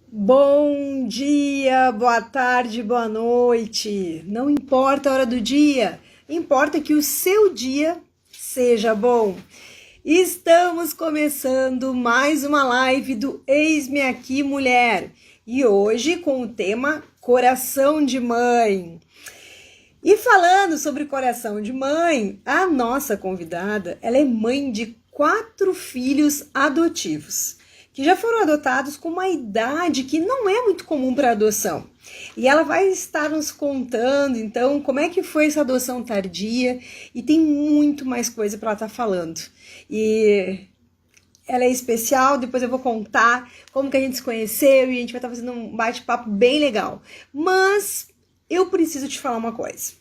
Bom dia, boa tarde, boa noite. Não importa a hora do dia, importa que o seu dia seja bom. Estamos começando mais uma live do Eis-me Aqui Mulher e hoje com o tema Coração de Mãe. E falando sobre coração de mãe, a nossa convidada, ela é mãe de 4 filhos adotivos, que já foram adotados com uma idade que não é muito comum para adoção. E ela vai estar nos contando, então, como é que foi essa adoção tardia, e tem muito mais coisa para ela estar falando. E ela é especial, depois eu vou contar como que a gente se conheceu e a gente vai estar fazendo um bate-papo bem legal. Mas eu preciso te falar uma coisa.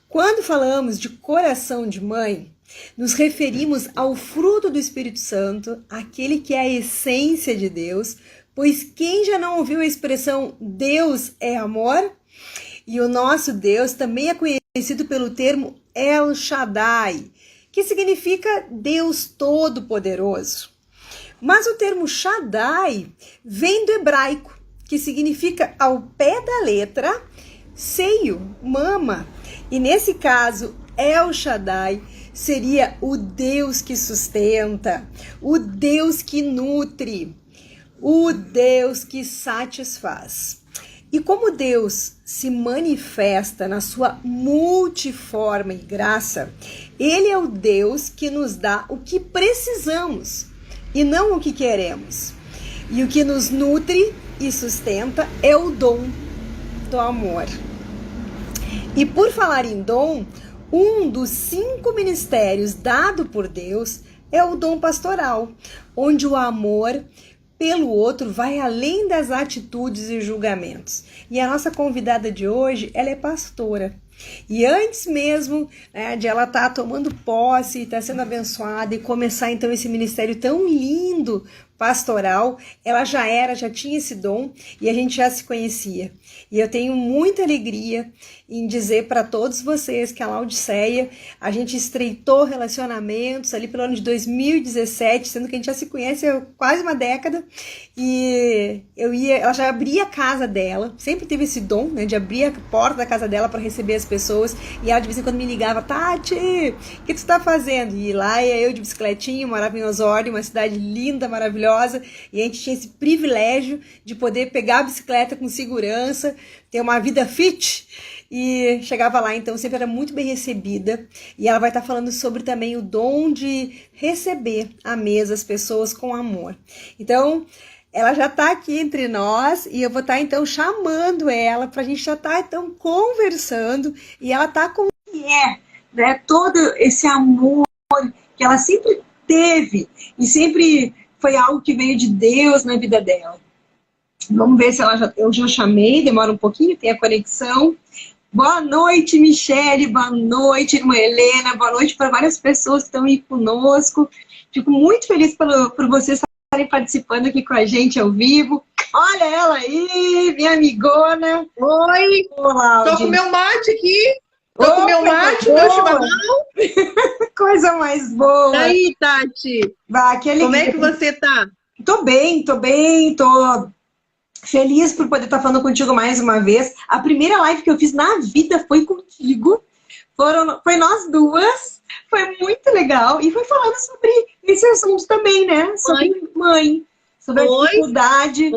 Quando falamos de coração de mãe, nos referimos ao fruto do Espírito Santo, aquele que é a essência de Deus, pois quem já não ouviu a expressão Deus é amor? E o nosso Deus também é conhecido pelo termo El Shaddai, que significa Deus Todo-Poderoso. Mas o termo Shaddai vem do hebraico, que significa ao pé da letra, seio, mama. E nesse caso, El Shaddai seria o Deus que sustenta, o Deus que nutre, o Deus que satisfaz. E como Deus se manifesta na sua multiforme graça, Ele é o Deus que nos dá o que precisamos e não o que queremos. E o que nos nutre e sustenta é o dom do amor. E por falar em dom, um dos 5 ministérios dado por Deus é o dom pastoral, onde o amor pelo outro vai além das atitudes e julgamentos. E a nossa convidada de hoje, ela é pastora. E antes mesmo de ela estar tomando posse, estar sendo abençoada e começar então esse ministério tão lindo, pastoral, ela já tinha esse dom e a gente já se conhecia. E eu tenho muita alegria em dizer para todos vocês que a Laodiceia, a gente estreitou relacionamentos ali pelo ano de 2017, sendo que a gente já se conhece há quase uma década, e ela já abria a casa dela, sempre teve esse dom, de abrir a porta da casa dela para receber as pessoas, e ela de vez em quando me ligava, Tati, o que tu está fazendo? E lá ia eu de bicicletinha, morava em Osório, uma cidade linda, maravilhosa, e a gente tinha esse privilégio de poder pegar a bicicleta com segurança, ter uma vida fit, e chegava lá, então sempre era muito bem recebida, e ela vai estar falando sobre também o dom de receber à mesa as pessoas com amor. Então, ela já está aqui entre nós, e eu vou estar então chamando ela para a gente já estar então conversando, e ela está com todo esse amor que ela sempre teve, e sempre foi algo que veio de Deus na vida dela. Vamos ver se eu já chamei, demora um pouquinho, tem a conexão. Boa noite, Michele, boa noite, irmã Helena, boa noite para várias pessoas que estão aí conosco. Fico muito feliz por vocês estarem participando aqui com a gente ao vivo. Olha ela aí, minha amigona. Oi, olá, tô com meu mate aqui. Tô com meu mate, meu chimarrão. Coisa mais boa. E aí, Tati? Como é que você tá? Tô bem, tô feliz por poder estar falando contigo mais uma vez. A primeira live que eu fiz na vida foi contigo. Foi nós duas. Foi muito legal. E foi falando sobre esse assunto também, né? Sobre mãe. Sobre a dificuldade.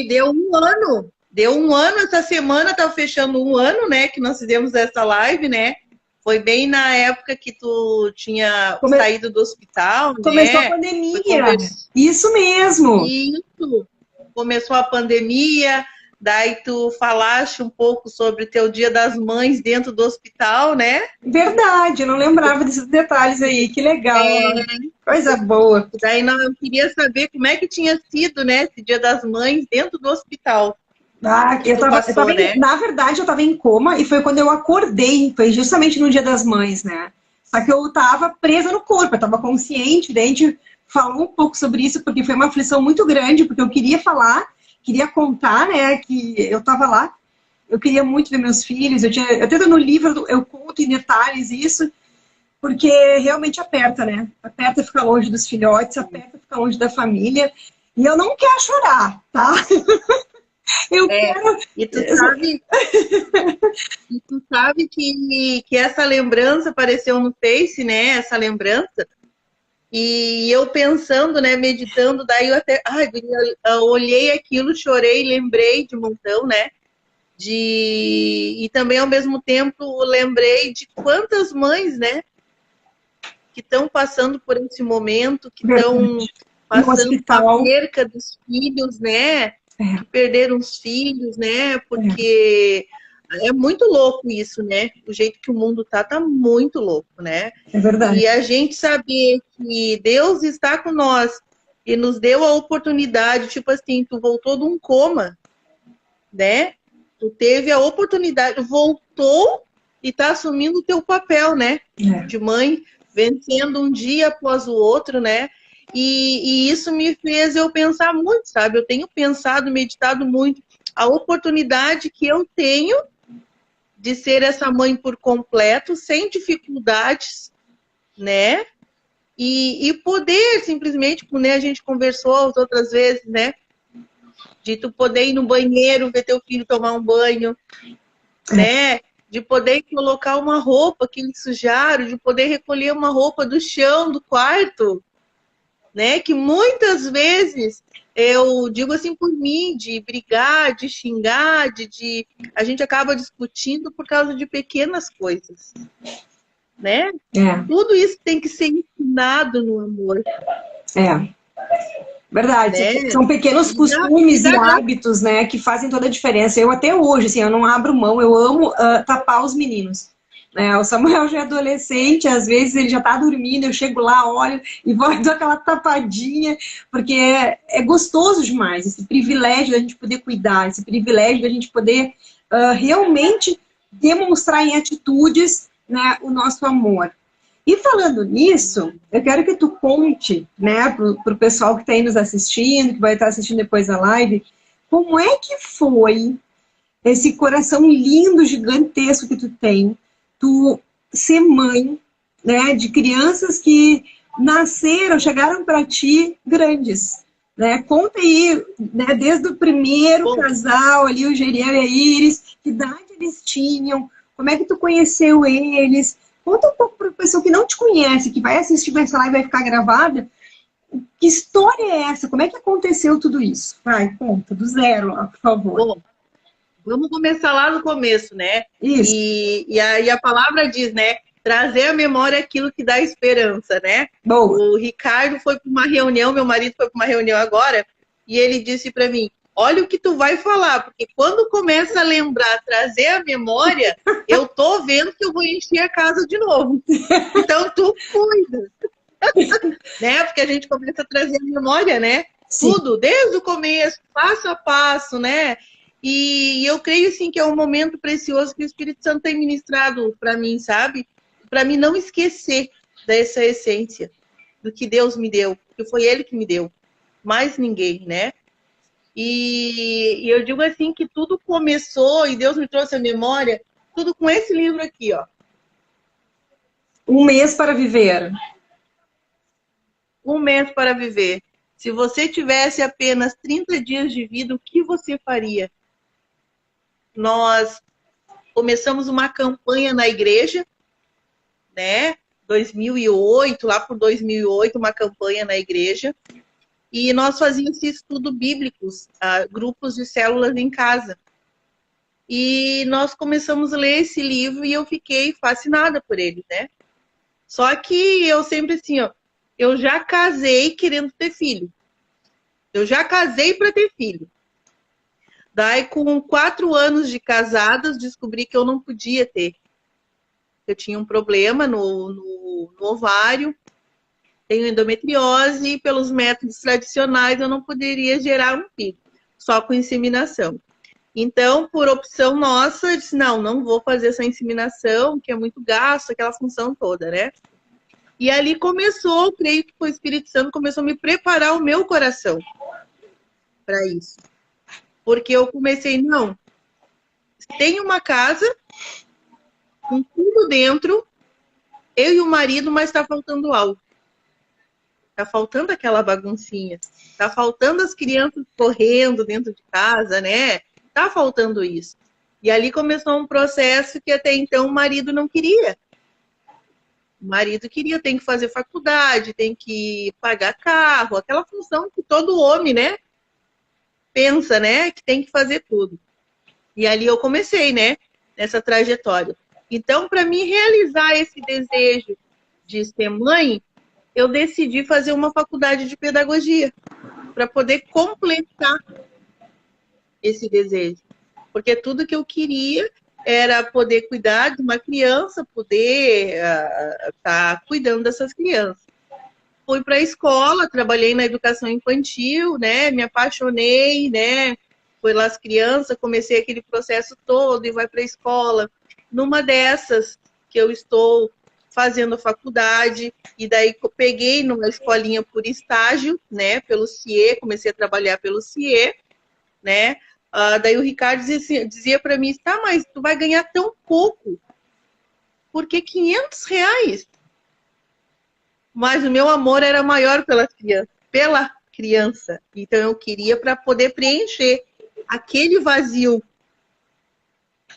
Deu um ano. Deu um ano essa semana, tá fechando um ano, né? Que nós fizemos essa live, né? Foi bem na época que tu tinha saído do hospital, Começou né? a pandemia. Isso mesmo. Isso. Começou a pandemia, daí tu falaste um pouco sobre teu Dia das Mães dentro do hospital, né? Verdade, eu não lembrava desses detalhes aí, que legal. Coisa boa. Daí eu queria saber como é que tinha sido, né, esse Dia das Mães dentro do hospital. Na verdade, eu estava em coma e foi quando eu acordei, foi justamente no Dia das Mães, né? Só que eu estava presa no corpo, eu estava consciente, daí a gente falou um pouco sobre isso, porque foi uma aflição muito grande, porque eu queria falar, queria contar, né, que eu estava lá, eu queria muito ver meus filhos, até no livro eu conto em detalhes isso, porque realmente aperta, né? Aperta ficar longe dos filhotes, aperta ficar longe da família, e eu não quero chorar, tá? Eu quero... E tu sabe que essa lembrança apareceu no Face, né? Essa lembrança. E eu pensando, né? Meditando, daí eu até... Ai, eu olhei aquilo, chorei, lembrei de um montão, né? E também, ao mesmo tempo, lembrei de quantas mães, né? Que estão passando por esse momento, que estão passando a perca dos filhos, né? Que perderam os filhos, né? Porque é muito louco isso, né? O jeito que o mundo tá muito louco, né? É verdade. E a gente saber que Deus está com nós e nos deu a oportunidade, tipo assim, tu voltou de um coma, né? Tu teve a oportunidade, voltou e tá assumindo o teu papel, né? De mãe, vencendo um dia após o outro, né? E isso me fez eu pensar muito, sabe? Eu tenho pensado, meditado muito a oportunidade que eu tenho de ser essa mãe por completo, sem dificuldades, né? E poder simplesmente, como a gente conversou as outras vezes, né? De tu poder ir no banheiro, ver teu filho tomar um banho, né? De poder colocar uma roupa que eles sujaram, de poder recolher uma roupa do chão do quarto, né? Que muitas vezes eu digo assim por mim, de brigar, de xingar, a gente acaba discutindo por causa de pequenas coisas, né? Tudo isso tem que ser ensinado no amor. Verdade, né? São pequenos costumes e hábitos, né, que fazem toda a diferença. Eu até hoje, assim, eu não abro mão, eu amo tapar os meninos. O Samuel já é adolescente, às vezes ele já tá dormindo, eu chego lá, olho e vou dar aquela tapadinha, porque é gostoso demais, esse privilégio da gente poder cuidar, esse privilégio da gente poder realmente demonstrar em atitudes, né, o nosso amor. E falando nisso, eu quero que tu conte, né, pro pessoal que está aí nos assistindo, que vai estar assistindo depois a live, como é que foi esse coração lindo, gigantesco que tu tem, tu ser mãe, né, de crianças que nasceram, chegaram para ti grandes, né? Conta aí, né, desde o primeiro casal ali, o Geriel e a Iris, que idade eles tinham, como é que tu conheceu eles? Conta um pouco para o pessoal que não te conhece, que vai assistir essa live e vai ficar gravada. Que história é essa? Como é que aconteceu tudo isso? Vai, conta, do zero, lá, por favor. Bom, vamos começar lá no começo, né? Isso. E aí a palavra diz, né? Trazer à memória aquilo que dá esperança, né? Boa. O Ricardo foi para uma reunião, meu marido foi para uma reunião agora, e ele disse para mim, olha o que tu vai falar, porque quando começa a lembrar, trazer a memória, eu tô vendo que eu vou encher a casa de novo. Então, tu cuida. Né? Porque a gente começa a trazer a memória, né? Sim. Tudo, desde o começo, passo a passo, né? E eu creio, assim, que é um momento precioso que o Espírito Santo tem ministrado para mim, sabe? Para mim não esquecer dessa essência, do que Deus me deu, que foi Ele que me deu, mais ninguém, né? E eu digo assim que tudo começou e Deus me trouxe a memória, tudo com esse livro aqui, ó. Um mês para viver. Um mês para viver. Se você tivesse apenas 30 dias de vida, o que você faria? Nós começamos uma campanha na igreja, né? 2008, lá por 2008, uma campanha na igreja. E nós fazíamos estudo bíblicos, grupos de células em casa. E nós começamos a ler esse livro e eu fiquei fascinada por ele, né? Só que eu sempre assim, ó, eu já casei querendo ter filho. Eu já casei para ter filho. Daí, com 4 anos de casadas, descobri que eu não podia ter. Eu tinha um problema no ovário, tenho endometriose e pelos métodos tradicionais eu não poderia gerar um filho, só com inseminação. Então, por opção nossa, eu disse, não vou fazer essa inseminação, que é muito gasto, aquela função toda, né? E ali começou, creio que o Espírito Santo começou a me preparar o meu coração para isso. Porque eu comecei, tem uma casa com tudo dentro, eu e o marido, mas está faltando algo. Tá faltando aquela baguncinha. Tá faltando as crianças correndo dentro de casa, né? tá faltando isso. E ali começou um processo que até então o marido não queria. O marido queria, tem que fazer faculdade, tem que pagar carro, aquela função que todo homem, né, pensa, né, que tem que fazer tudo. E ali eu comecei, né, nessa trajetória. Então, para mim realizar esse desejo de ser mãe, eu decidi fazer uma faculdade de pedagogia para poder completar esse desejo. Porque tudo que eu queria era poder cuidar de uma criança, poder estar cuidando dessas crianças. Fui para a escola, trabalhei na educação infantil, né? Me apaixonei, né? Fui lá as crianças, comecei aquele processo todo e vai para a escola. Numa dessas que eu estou fazendo a faculdade, e daí peguei numa escolinha por estágio, né? Pelo CIE, comecei a trabalhar pelo CIE, né? Daí o Ricardo dizia para mim, tá, mas tu vai ganhar tão pouco, porque R$ 500? Mas o meu amor era maior pela criança. Então eu queria para poder preencher aquele vazio,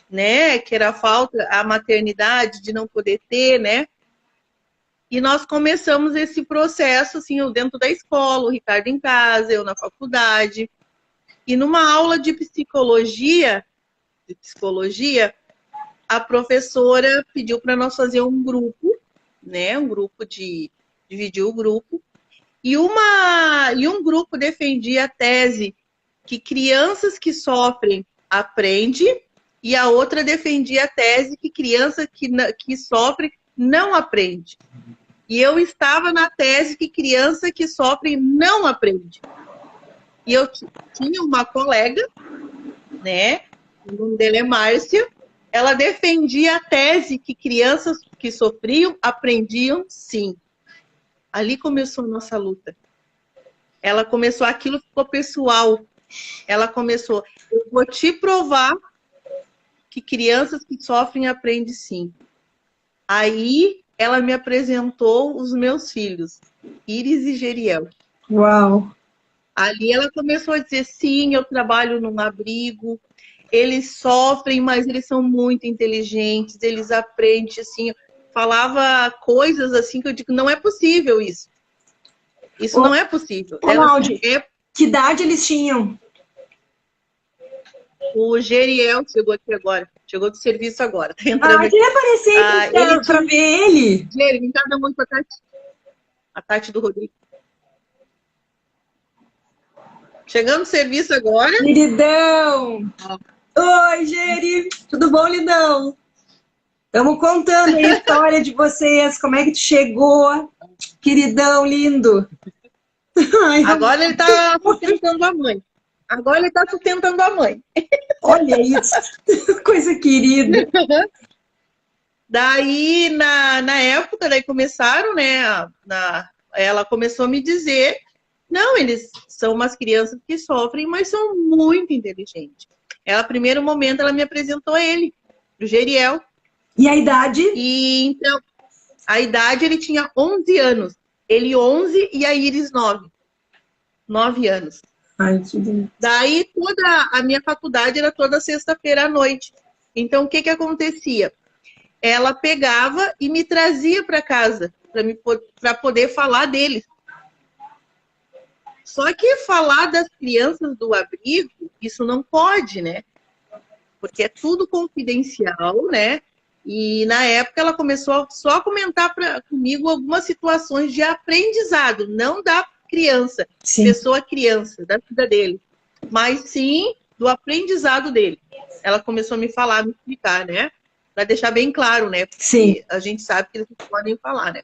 né? Que era a falta, a maternidade, de não poder ter, né? E nós começamos esse processo, assim, eu dentro da escola, o Ricardo em casa, eu na faculdade. E numa aula de psicologia, a professora pediu para nós fazer um grupo, né? Um grupo dividir o grupo. E um grupo defendia a tese que crianças que sofrem aprendem, e a outra defendia a tese que criança que sofre não aprende. E eu estava na tese que criança que sofre não aprende. E eu tinha uma colega, né? O nome dela é Márcia. Ela defendia a tese que crianças que sofriam aprendiam sim. Ali começou a nossa luta. Ela começou, aquilo ficou pessoal. Ela começou, eu vou te provar que crianças que sofrem aprendem sim. Aí ela me apresentou os meus filhos, Iris e Geriel. Uau! Ali ela começou a dizer, sim, eu trabalho num abrigo, eles sofrem, mas eles são muito inteligentes, eles aprendem, assim, falava coisas assim que eu digo, não é possível isso. Isso não é possível. Cláudia, que idade eles tinham? O Geriel chegou aqui agora, chegou do serviço agora. Tá queria aparecer para ver ele. Geri, vem cá dar uma pra Tati. A Tati do Rodrigo. Chegando no serviço agora. Queridão! Oi, Geri! Tudo bom, lindão? Estamos contando aí a história de vocês, como é que tu chegou. Queridão, lindo! Ai, agora ele tá sustentando a mãe. Agora ele tá sustentando a mãe. Olha isso! Coisa querida! Daí, na época, daí começaram, né? Ela começou a me dizer, não, eles são umas crianças que sofrem, mas são muito inteligentes. Ela, no primeiro momento, ela me apresentou ele, o Geriel. E a idade? E, então, a idade, ele tinha 11 anos. Ele 11 e a Iris 9. 9 anos. Ai, que lindo. Daí, toda a minha faculdade era toda sexta-feira à noite. Então, o que acontecia? Ela pegava e me trazia para casa, para poder falar deles. Só que falar das crianças do abrigo, isso não pode, né? Porque é tudo confidencial, né? E na época ela começou só a comentar comigo algumas situações de aprendizado, não da criança, sim. Pessoa criança, da vida dele, mas sim do aprendizado dele. Ela começou a me falar, a me explicar, né? Para deixar bem claro, né? Porque sim. A gente sabe que eles não podem falar, né?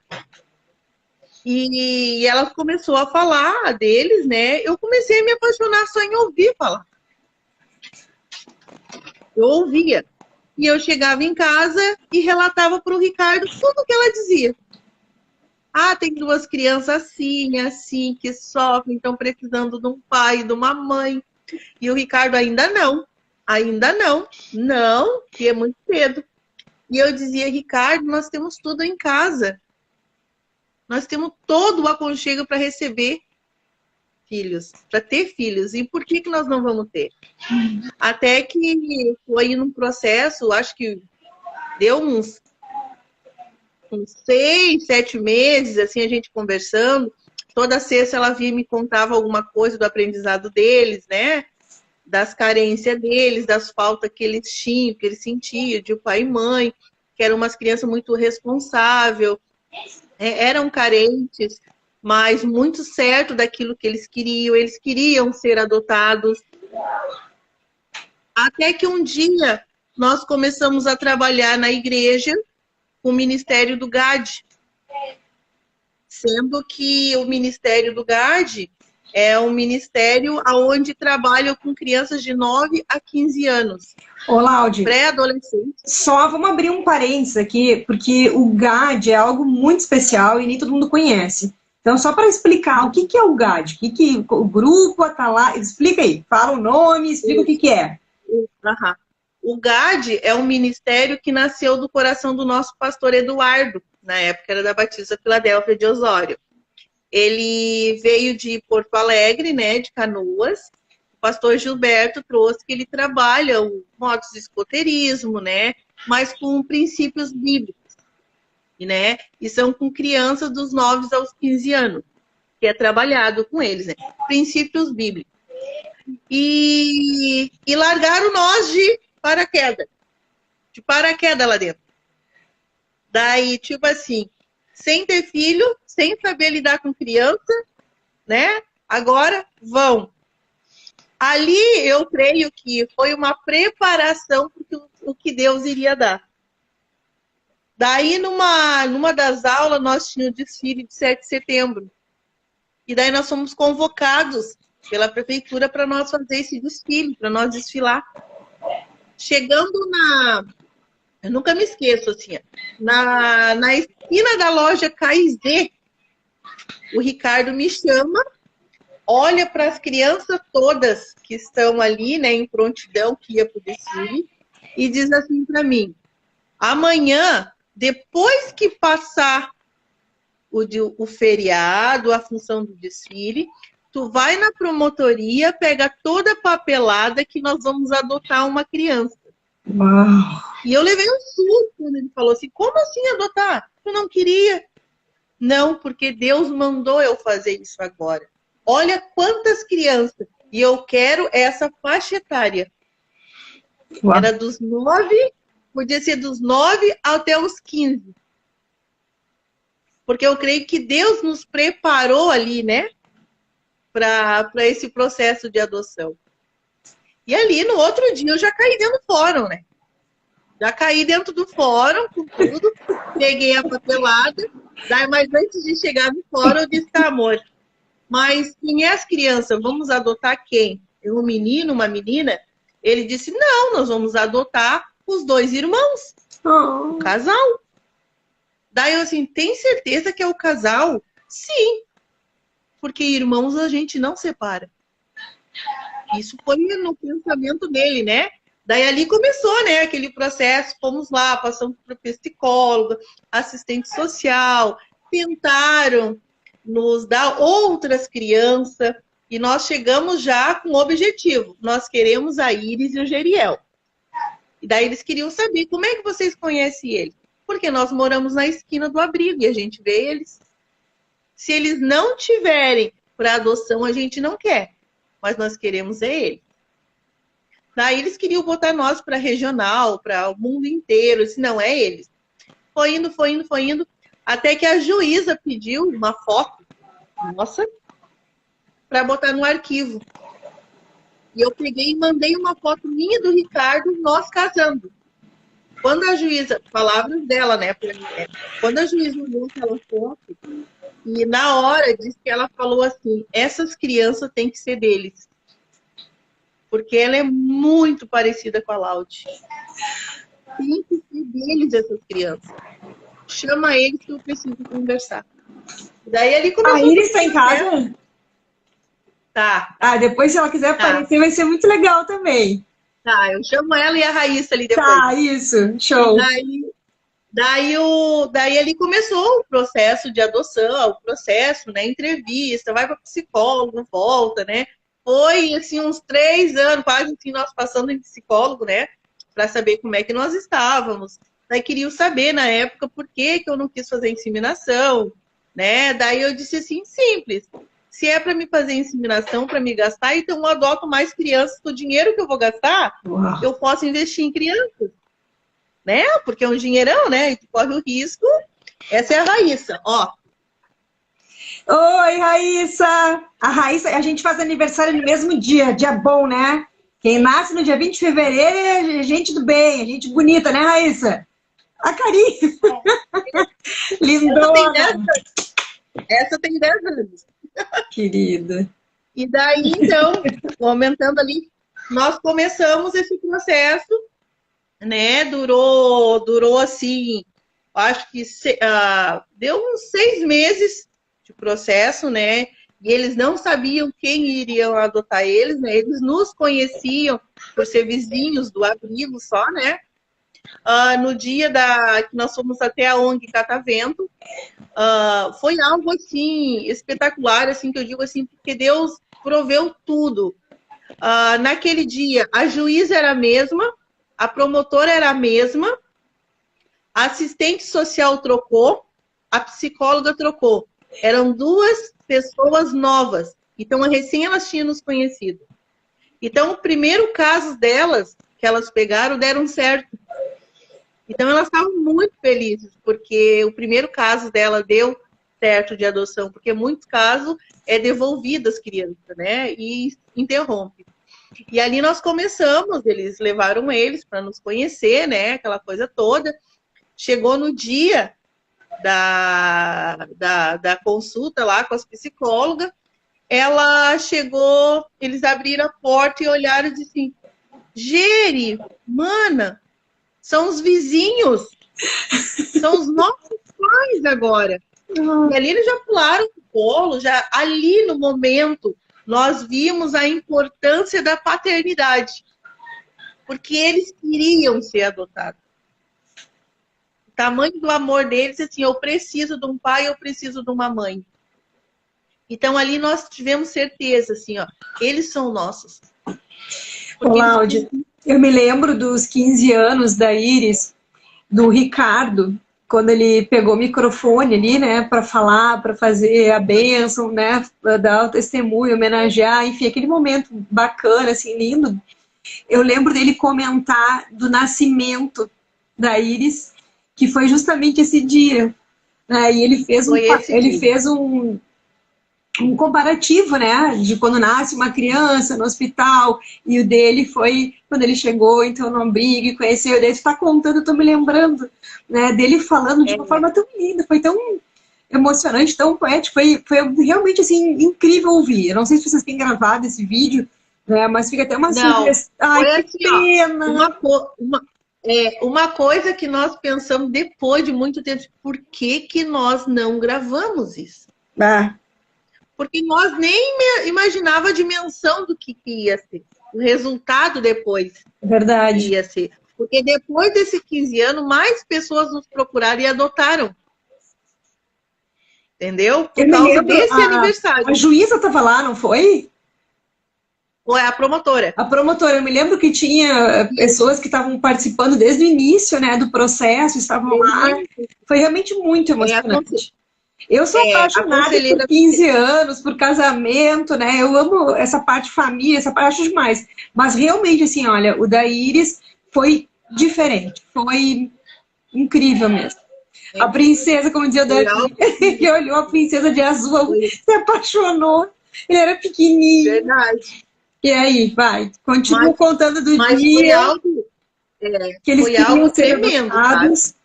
E ela começou a falar deles, né? Eu comecei a me apaixonar só em ouvir falar. Eu ouvia. E eu chegava em casa e relatava para o Ricardo tudo o que ela dizia. Ah, tem duas crianças assim, que sofrem, estão precisando de um pai, de uma mãe. E o Ricardo, ainda não, que é muito cedo. E eu dizia, Ricardo, nós temos tudo em casa. Nós temos todo o aconchego para receber. filhos, para ter filhos. E por que nós não vamos ter? Até que foi num processo, acho que deu uns 6, 7 meses, assim, a gente conversando. Toda sexta ela vinha e me contava alguma coisa do aprendizado deles, né? Das carências deles, das faltas que eles tinham, que eles sentiam, de pai e mãe, que eram umas crianças muito responsáveis, eram carentes, mas muito certo daquilo que eles queriam ser adotados. Até que um dia nós começamos a trabalhar na igreja com o Ministério do GAD, sendo que o Ministério do GAD é um ministério onde trabalham com crianças de 9 a 15 anos. Ô, Laude, pré-adolescente. Só vamos abrir um parênteses aqui, porque o GAD é algo muito especial e nem todo mundo conhece. Então, só para explicar, o que é o GAD? O grupo está lá? Explica aí, fala o nome, explica o que é. Uhum. O GAD é um ministério que nasceu do coração do nosso pastor Eduardo, na época era da Batista Filadélfia de Osório. Ele veio de Porto Alegre, né, de Canoas. O pastor Gilberto trouxe que ele trabalha o modos de escoterismo, né, mas com princípios bíblicos, né, e são com crianças dos 9 aos 15 anos, que é trabalhado com eles, né, princípios bíblicos. E largaram nós de paraquedas lá dentro. Daí, tipo assim, sem ter filho, sem saber lidar com criança, né? Agora vão. Ali eu creio que foi uma preparação para o que Deus iria dar. Daí, numa das aulas, nós tínhamos o desfile de 7 de setembro. E daí nós fomos convocados pela prefeitura para nós fazer esse desfile, para nós desfilar. Chegando eu nunca me esqueço, assim, na esquina da loja KZ, o Ricardo me chama, olha para as crianças todas que estão ali, né, em prontidão, que ia para o desfile, e diz assim para mim: amanhã, depois que passar o feriado, a função do desfile, tu vai na promotoria, pega toda a papelada que nós vamos adotar uma criança. Uau. E eu levei um susto quando ele falou assim: como assim adotar? Eu não queria. Não, porque Deus mandou eu fazer isso agora. Olha quantas crianças. E eu quero essa faixa etária. Uau. Era dos 9, podia ser dos 9 até os 15. Porque eu creio que Deus nos preparou ali, né? Para esse processo de adoção. E ali, no outro dia, eu já caí dentro do fórum, né? Já caí dentro do fórum, com tudo. Peguei a papelada. Daí, mas antes de chegar no fórum, eu disse: tá, amor, mas quem é as crianças? Vamos adotar quem? Um menino, uma menina? Ele disse: não, nós vamos adotar os 2 irmãos. O casal. Daí eu assim: tem certeza que é o casal? Sim. Porque irmãos a gente não separa. Isso foi no pensamento dele, né? Daí ali começou, né, aquele processo. Fomos lá, passamos por psicóloga, assistente social, tentaram nos dar outras crianças e nós chegamos já com o objetivo. Nós queremos a Iris e o Geriel. E daí eles queriam saber: como é que vocês conhecem eles? Porque nós moramos na esquina do abrigo e a gente vê eles. Se eles não tiverem para adoção, a gente não quer. Mas nós queremos ele. Daí eles queriam botar nós para regional, para o mundo inteiro. Eu disse: não, é eles. Foi indo. Até que a juíza pediu uma foto nossa para botar no arquivo. E eu peguei e mandei uma foto minha e do Ricardo, nós casando. Quando a juíza, palavras dela, né? Quando a juíza olhou aquela foto, e na hora disse que ela falou assim: essas crianças têm que ser deles. Porque ela é muito parecida com a Laude. Tem que ser deles essas crianças. Chama eles que eu preciso conversar. Daí ele começou. A Iris está em casa? Tá. Ah, depois se ela quiser aparecer, vai ser muito legal também. Tá, eu chamo ela e a Raíssa ali depois. Tá, isso. Show. Daí ali começou o processo de adoção, o processo, né? Entrevista, vai para psicólogo, volta, né? Foi, assim, uns 3 anos, quase assim, nós passando em psicólogo, né? Para saber como é que nós estávamos. Daí queriam saber, na época, por que que eu não quis fazer inseminação, né? Daí eu disse assim, simples. Se é para me fazer inseminação, para me gastar, então eu adoto mais crianças. Com o dinheiro que eu vou gastar, Uau. eu posso investir em crianças, né? Porque é um dinheirão, né? E tu corre o risco. Essa é a Raíssa, ó. Oi, Raíssa! A Raíssa, a gente faz aniversário no mesmo dia, dia bom, né? Quem nasce no dia 20 de fevereiro é gente do bem, é gente bonita, né, Raíssa? A carinha! Lindona! Essa tem 10 anos. Querida. E daí, então, comentando ali, nós começamos esse processo, né? Durou assim, acho que deu uns 6 meses de processo, né? E eles não sabiam quem iriam adotar eles, né? Eles nos conheciam por ser vizinhos do abrigo só, né? No dia que nós fomos até a ONG Catavento, foi algo assim espetacular, assim, que eu digo assim, porque Deus proveu tudo. Naquele dia, a juíza era a mesma, a promotora era a mesma, a assistente social trocou, a psicóloga trocou. Eram 2 pessoas novas. Então, recém elas tinham nos conhecido. Então, o primeiro caso delas, que elas pegaram, deram certo. Então, elas estavam muito felizes, porque o primeiro caso dela deu certo de adoção, porque muitos casos é devolvido as crianças, né? E interrompe. E ali nós começamos, eles levaram eles para nos conhecer, né? Aquela coisa toda. Chegou no dia da consulta lá com as psicólogas, ela chegou, eles abriram a porta e olharam e disseram assim, Geri, mana, são os vizinhos, são os nossos pais agora. E ali eles já pularam no colo, já ali no momento, nós vimos a importância da paternidade, porque eles queriam ser adotados. O tamanho do amor deles, assim, eu preciso de um pai, eu preciso de uma mãe. Então ali nós tivemos certeza, assim, ó, eles são nossos. Ô, Láudia, eu me lembro dos 15 anos da Iris, do Ricardo, quando ele pegou o microfone ali, né, para falar, para fazer a bênção, né, dar o testemunho, homenagear, enfim, aquele momento bacana, assim, lindo. Eu lembro dele comentar do nascimento da Iris, que foi justamente esse dia, né, e ele fez um comparativo, né, de quando nasce uma criança no hospital, e o dele foi quando ele chegou, então, no abrigo, e conheceu, e daí você está contando, eu tô me lembrando, né, dele falando de uma forma tão linda, foi tão emocionante, tão poético, foi realmente, assim, incrível ouvir. Eu não sei se vocês têm gravado esse vídeo, né, mas fica até uma sugestão. Ai, que pena! Uma coisa que nós pensamos depois de muito tempo, por que que nós não gravamos isso? Porque nós nem imaginava a dimensão do que ia ser. O resultado depois. Verdade. Ia ser. Porque depois desses 15 anos, mais pessoas nos procuraram e adotaram. Entendeu? Por causa desse aniversário. A juíza estava lá, não foi? Foi a promotora. A promotora. Eu me lembro que tinha pessoas que estavam participando desde o início, né, do processo, estavam lá. Foi realmente muito emocionante. Eu sou apaixonada por 15 anos, por casamento, né? Eu amo essa parte família, essa parte acho demais. Mas realmente, assim, olha, o da Iris foi diferente. Foi incrível mesmo. A princesa, como dizia o Davi, ele olhou a princesa de azul, se apaixonou. Ele era pequenininho. Verdade. E aí, vai, continua contando do dia. Foi algo, que eles queriam ser tremendo, adotados.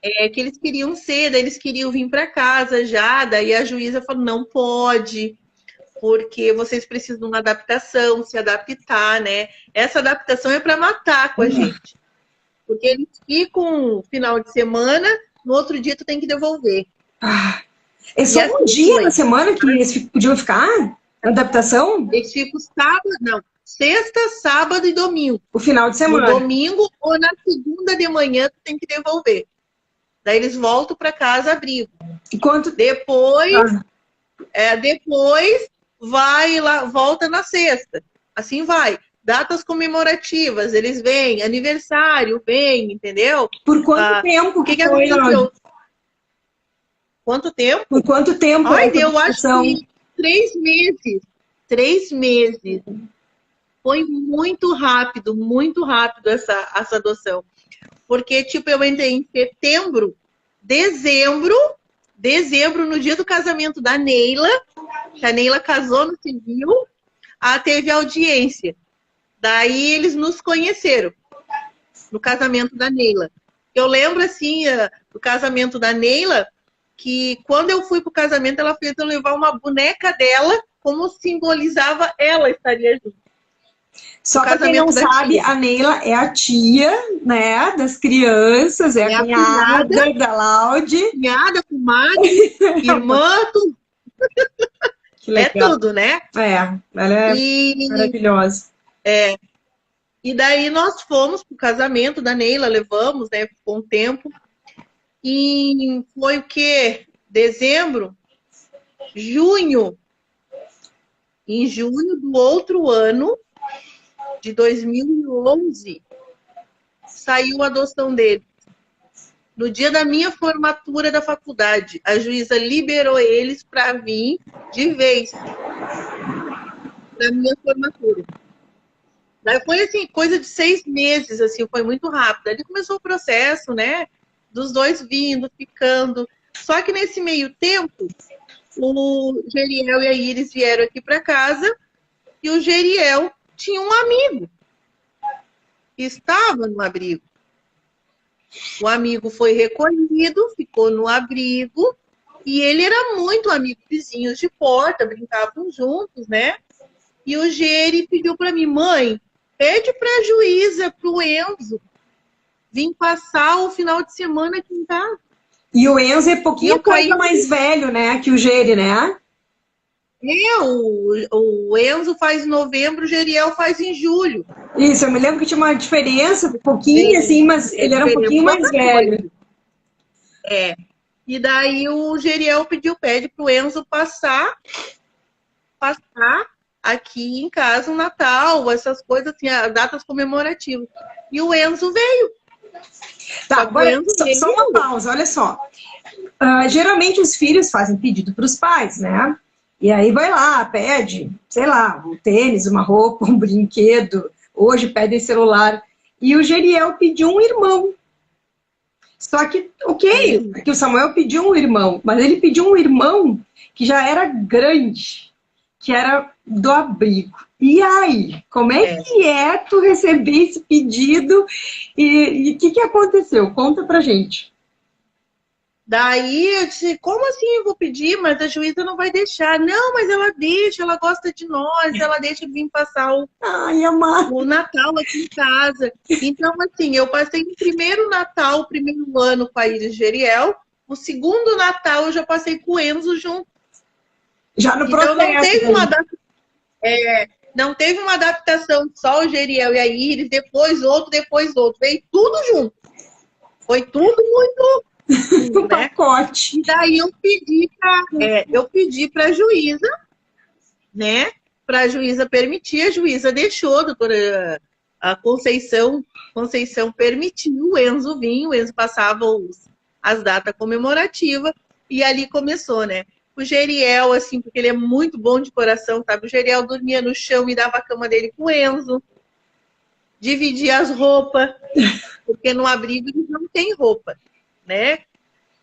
Que eles queriam ser, daí eles queriam vir para casa já, daí a juíza falou, não pode, porque vocês precisam de uma adaptação, se adaptar, né? Essa adaptação é para matar com a gente. Porque eles ficam um final de semana, no outro dia tu tem que devolver. É só um dia na semana que eles podiam ficar? Na adaptação? Eles ficam sexta, sábado e domingo. O final de semana. No domingo ou na segunda de manhã tu tem que devolver. Daí eles voltam para casa abrigo. E quanto depois depois vai lá, volta na sexta. Assim vai. Datas comemorativas, eles vêm, aniversário, vem, entendeu? Por quanto tempo O que foi? aconteceu? Quanto tempo? Por quanto tempo? Ai, deu, acho que 3 meses. 3 meses. Foi muito rápido essa adoção. Porque, tipo, eu entrei em setembro, dezembro, no dia do casamento da Neila, que a Neila casou no civil, teve audiência. Daí eles nos conheceram no casamento da Neila. Eu lembro, assim, do casamento da Neila, que quando eu fui pro casamento, ela fez eu levar uma boneca dela, como simbolizava ela estaria junto. Só para quem não sabe, a Neila é a tia, né, das crianças, é a cunhada da Laude. Cunhada, comadre, irmã, tudo. Que legal. É tudo, né? Ela é maravilhosa. E daí nós fomos pro casamento da Neila, levamos, né, ficou um tempo. E foi o quê? Dezembro? Junho. Em junho do outro ano, de 2011, saiu a adoção dele. No dia da minha formatura da faculdade, a juíza liberou eles para vir de vez para minha formatura. Daí foi assim, coisa de 6 meses, assim, foi muito rápido. Ali começou o processo, né? Dos dois vindo, ficando. Só que nesse meio tempo, o Geriel e a Iris vieram aqui para casa e o Geriel tinha um amigo que estava no abrigo. O amigo foi recolhido, ficou no abrigo e ele era muito amigo, vizinhos de porta, brincavam juntos, né? E o Geri pediu para mim, mãe, pede para a juíza, para o Enzo, vir passar o final de semana aqui em casa. E o Enzo é pouquinho mais velho, né, que o Geri, né? O Enzo faz em novembro, o Geriel faz em julho. Isso, eu me lembro que tinha uma diferença, um pouquinho assim, mas ele era um pouquinho mais velho. E daí o Geriel pede pro Enzo passar aqui em casa o Natal, essas coisas assim, as datas comemorativas. E o Enzo veio. Tá, agora, só uma pausa, olha só. Geralmente os filhos fazem pedido para os pais, né? E aí vai lá, pede, sei lá, um tênis, uma roupa, um brinquedo. Hoje pedem celular. E o Geriel pediu um irmão. Só que, que o Samuel pediu um irmão, mas ele pediu um irmão que já era grande, que era do abrigo. E aí, como é que tu receber esse pedido e o que aconteceu? Conta pra gente. Daí eu disse, como assim eu vou pedir? Mas a juíza não vai deixar. Não, mas ela deixa, ela gosta de nós, ela deixa vir passar o Natal aqui em casa. Então, assim, eu passei o primeiro Natal, o primeiro ano com a Iris Geriel, o segundo Natal eu já passei com o Enzo junto. Já no processo. Então não teve uma adaptação só o Geriel e a Iris, depois outro. Veio tudo junto. Foi tudo muito... Um pacote. E daí eu pedi para a juíza, né? Para a juíza permitir, a juíza deixou, a doutora Conceição permitiu o Enzo vir, o Enzo passava as datas comemorativas e ali começou, né? O Geriel, assim, porque ele é muito bom de coração, sabe? O Geriel dormia no chão e dava a cama dele com o Enzo, dividia as roupas, porque no abrigo eles não tem roupa, né?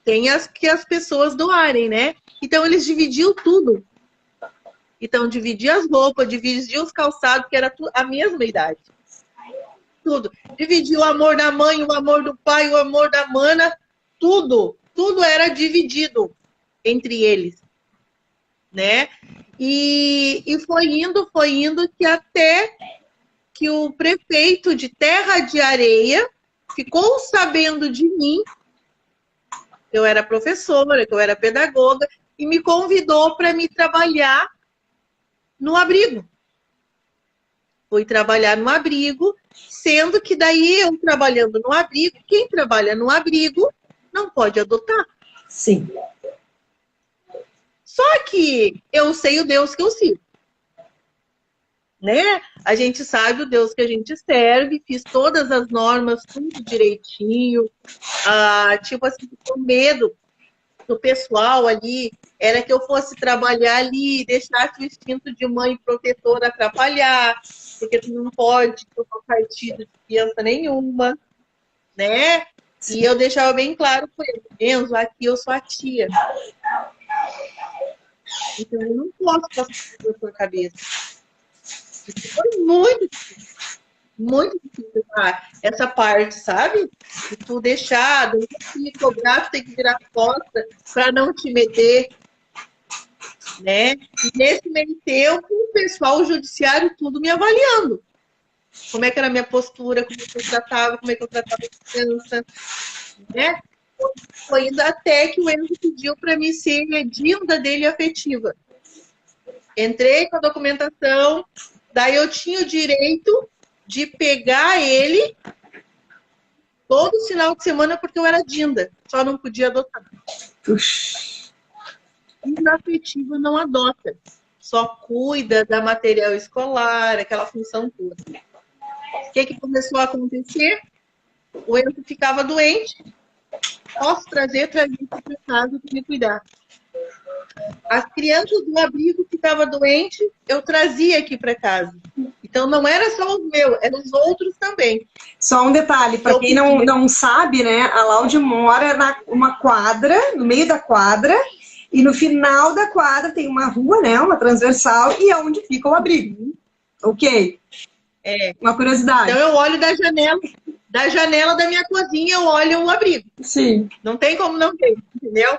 Tem as que as pessoas doarem, né? Então, eles dividiam tudo. Então, dividia as roupas, dividia os calçados, que era a mesma idade. Tudo. Dividia o amor da mãe, o amor do pai, o amor da mana, tudo. Tudo era dividido entre eles, né? E foi indo, que até que o prefeito de Terra de Areia ficou sabendo de mim, que eu era professora, que eu era pedagoga, e me convidou para me trabalhar no abrigo. Fui trabalhar no abrigo, sendo que daí eu trabalhando no abrigo, quem trabalha no abrigo não pode adotar. Sim. Só que eu sei o Deus que eu sirvo, né? A gente sabe o Deus que a gente serve, fiz todas as normas, tudo direitinho. Tipo assim, o medo do pessoal ali era que eu fosse trabalhar ali, deixasse o instinto de mãe protetora atrapalhar, porque tu não pode tomar partido de criança nenhuma, né? E eu deixava bem claro com ele, Enzo, aqui eu sou a tia. Então eu não posso passar por sua cabeça. Isso foi muito difícil, essa parte, sabe? De tu deixar, de me cobrar, tu tem que virar as costas para não te meter, né? E nesse meio tempo, o pessoal, o judiciário, tudo me avaliando. Como é que era a minha postura, como é que eu tratava, como é que eu tratava a criança, né? Foi indo até que o Enzo pediu para mim ser edilda dele afetiva. Entrei com a documentação, daí eu tinha o direito de pegar ele todo final de semana porque eu era dinda, só não podia adotar. E afetiva não adota, só cuida da material escolar, aquela função toda. O que começou a acontecer? O Enzo ficava doente, posso trazer para casa para me cuidar. As crianças do abrigo que estavam doentes, eu trazia aqui para casa. Então não era só os meus, eram os outros também. Só um detalhe, para quem não sabe, né, a Laude mora numa quadra, no meio da quadra, e no final da quadra tem uma rua, né, uma transversal, e é onde fica o abrigo. Ok? Uma curiosidade. Então eu olho da janela da minha cozinha, eu olho o abrigo. Sim. Não tem como não ver, entendeu?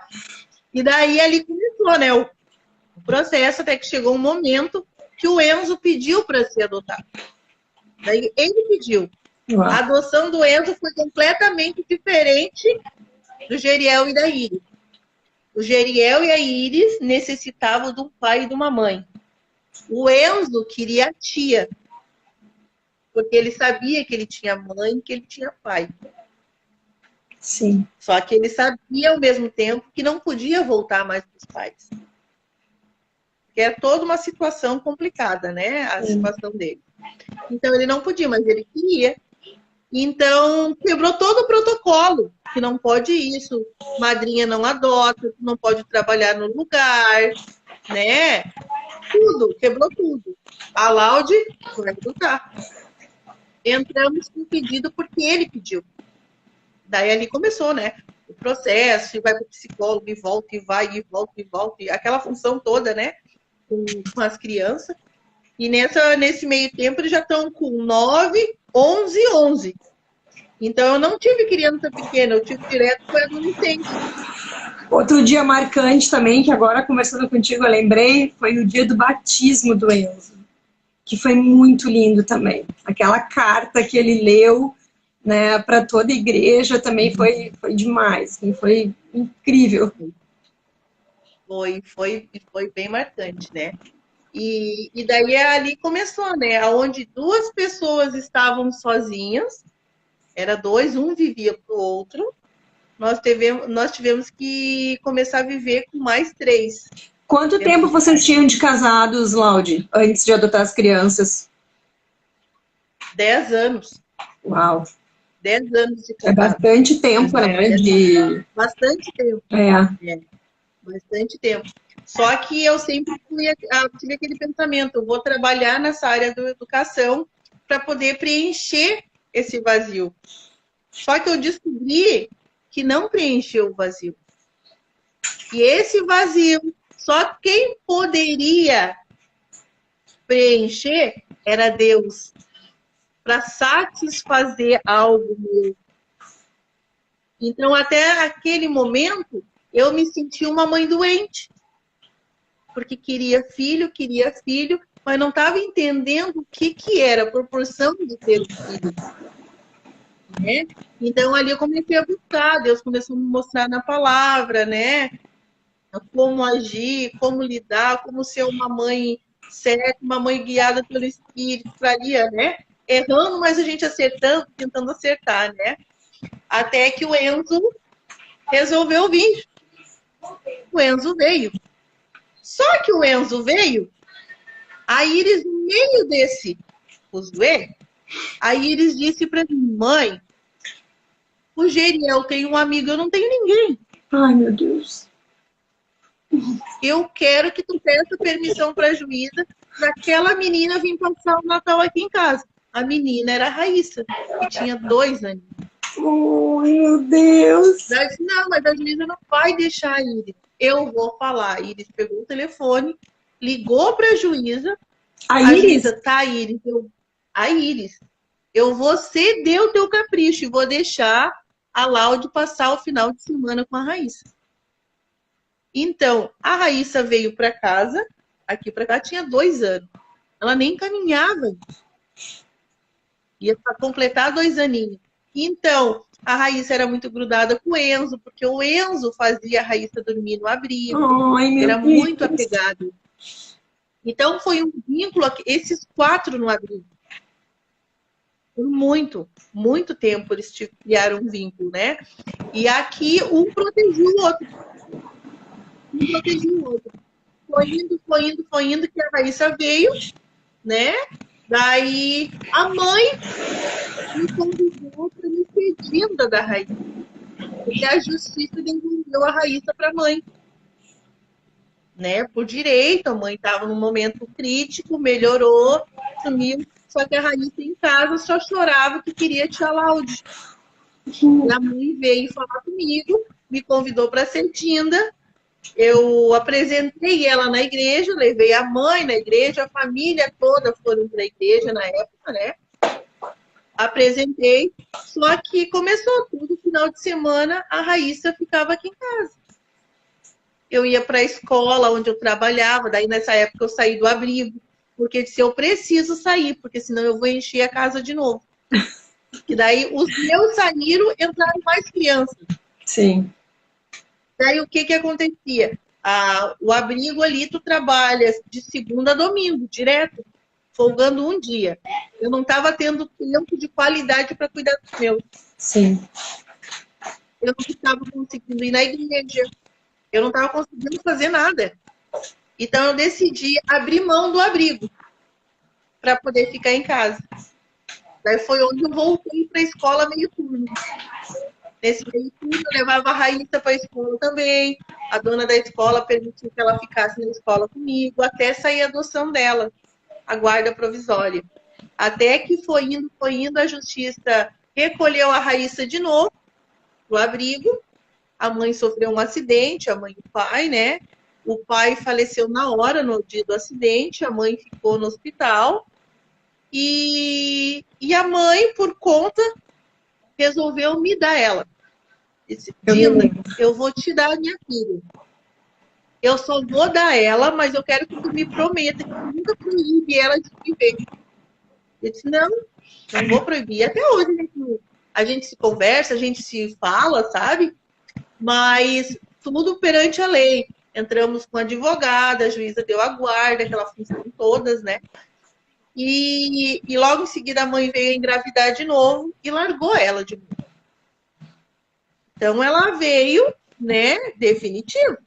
E daí ali começou, né, o processo, até que chegou um momento que o Enzo pediu para ser adotado. Daí ele pediu. Uau. A adoção do Enzo foi completamente diferente do Geriel e da Iris. O Geriel e a Iris necessitavam de um pai e de uma mãe. O Enzo queria a tia, porque ele sabia que ele tinha mãe, que ele tinha pai. Sim. Só que ele sabia ao mesmo tempo que não podia voltar mais para os pais. Porque é toda uma situação complicada, né? A situação dele. Então ele não podia, mas ele queria. Então quebrou todo o protocolo, que não pode isso, madrinha não adota, não pode trabalhar no lugar, né? Tudo, quebrou tudo. A Laude vai adotar. Entramos com o pedido porque ele pediu. Daí ali começou, né? O processo, e vai para o psicólogo, e volta, e vai, e volta, e volta. E aquela função toda, né? Com as crianças. E nesse meio tempo eles já estão com 9, 11 e 11. Então eu não tive criança pequena, eu tive direto com adolescente. Outro dia marcante também, que agora conversando contigo eu lembrei, foi o dia do batismo do Enzo. Que foi muito lindo também. Aquela carta que ele leu, né, para toda a igreja também foi demais, foi incrível. Foi bem marcante, né? E daí ali começou, né? Onde duas pessoas estavam sozinhas, era dois, um vivia para o outro, nós tivemos que começar a viver com mais 3. Quanto tempo vocês tinham de casados, Laude, antes de adotar as crianças? 10 anos. Uau! 10 anos de casado. É bastante tempo, né? Bastante tempo. Bastante tempo. Só que eu sempre tive aquele pensamento, eu vou trabalhar nessa área da educação para poder preencher esse vazio. Só que eu descobri que não preencheu o vazio. E esse vazio, só quem poderia preencher era Deus, para satisfazer algo meu. Então, até aquele momento, eu me senti uma mãe doente. Porque queria filho, mas não estava entendendo o que era a proporção de ter um filho. Né? Então, ali eu comecei a buscar, Deus começou a me mostrar na palavra, né? Como agir, como lidar, como ser uma mãe certa, uma mãe guiada pelo Espírito, né? Errando, mas a gente acertando, tentando acertar, né? Até que o Enzo resolveu vir. O Enzo veio. Só que o Enzo veio, a Iris, no meio desse fuzuê, a Iris disse para mim, mãe, o Geriel tem um amigo, eu não tenho ninguém. Ai, meu Deus. Eu quero que tu peça permissão para a juíza para aquela menina vir passar o Natal aqui em casa. A menina era a Raíssa, que tinha 2 anos. Ai, meu Deus. Ela disse, não, mas a juíza não vai deixar a Iris. Eu vou falar. A Iris pegou o telefone, ligou para a juíza. A A Iris? juíza, tá, Iris. A Iris, eu vou ceder o teu capricho e vou deixar a Laude passar o final de semana com a Raíssa. Então, a Raíssa veio para casa, aqui para cá, tinha 2 anos. Ela nem caminhava. Ia para completar 2 aninhos. Então, a Raíssa era muito grudada com o Enzo, porque o Enzo fazia a Raíssa dormir no abrigo. Ai, meu Era Deus. muito apegado. Então, foi um vínculo, esses 4 no abrigo. Por muito tempo eles criaram um vínculo, né? E aqui um protegia o outro. Um protegia o outro. Foi indo, que a Raíssa veio, né? Daí a mãe me convidou para me pedir da Raíssa. Porque a justiça devolveu a Raíssa para a mãe. Né? Por direito, a mãe estava num momento crítico, melhorou, sumiu. Só que a Raíssa em casa só chorava que queria tia Laude. E a mãe veio falar comigo, me convidou para ser Tinda. Eu apresentei ela na igreja, levei a mãe na igreja, a família toda foram para a igreja na época, né? Apresentei, só que começou tudo, final de semana, a Raíssa ficava aqui em casa. Eu ia para a escola onde eu trabalhava, daí nessa época eu saí do abrigo, porque disse, eu preciso sair, porque senão eu vou encher a casa de novo. Que daí os meus saíram, entraram mais crianças. Sim. Daí o que acontecia? O abrigo ali, tu trabalha de segunda a domingo, direto, folgando um dia. Eu não estava tendo tempo de qualidade para cuidar dos meus. Sim. Eu não estava conseguindo ir na igreja. Eu não estava conseguindo fazer nada. Então eu decidi abrir mão do abrigo para poder ficar em casa. Daí foi onde eu voltei para a escola meio turno. Nesse meio turno eu levava a Raíssa para a escola também. A dona da escola permitiu que ela ficasse na escola comigo, até sair a adoção dela, a guarda provisória. Até que foi indo, a justiça recolheu a Raíssa de novo do abrigo. A mãe sofreu um acidente, a mãe e o pai, né? O pai faleceu na hora, no dia do acidente, a mãe ficou no hospital. E a mãe, por conta, resolveu me dar ela. Disse, Dinda, eu vou te dar a minha filha. Eu só vou dar ela, mas eu quero que tu me prometa que tu nunca proíbe ela de viver. Eu disse, não vou proibir. Até hoje a gente se conversa, a gente se fala, sabe? Mas tudo perante a lei. Entramos com a advogada, a juíza deu a guarda, aquela função todas, né? E logo em seguida a mãe veio engravidar de novo e largou ela de novo. Então ela veio, né, definitivo.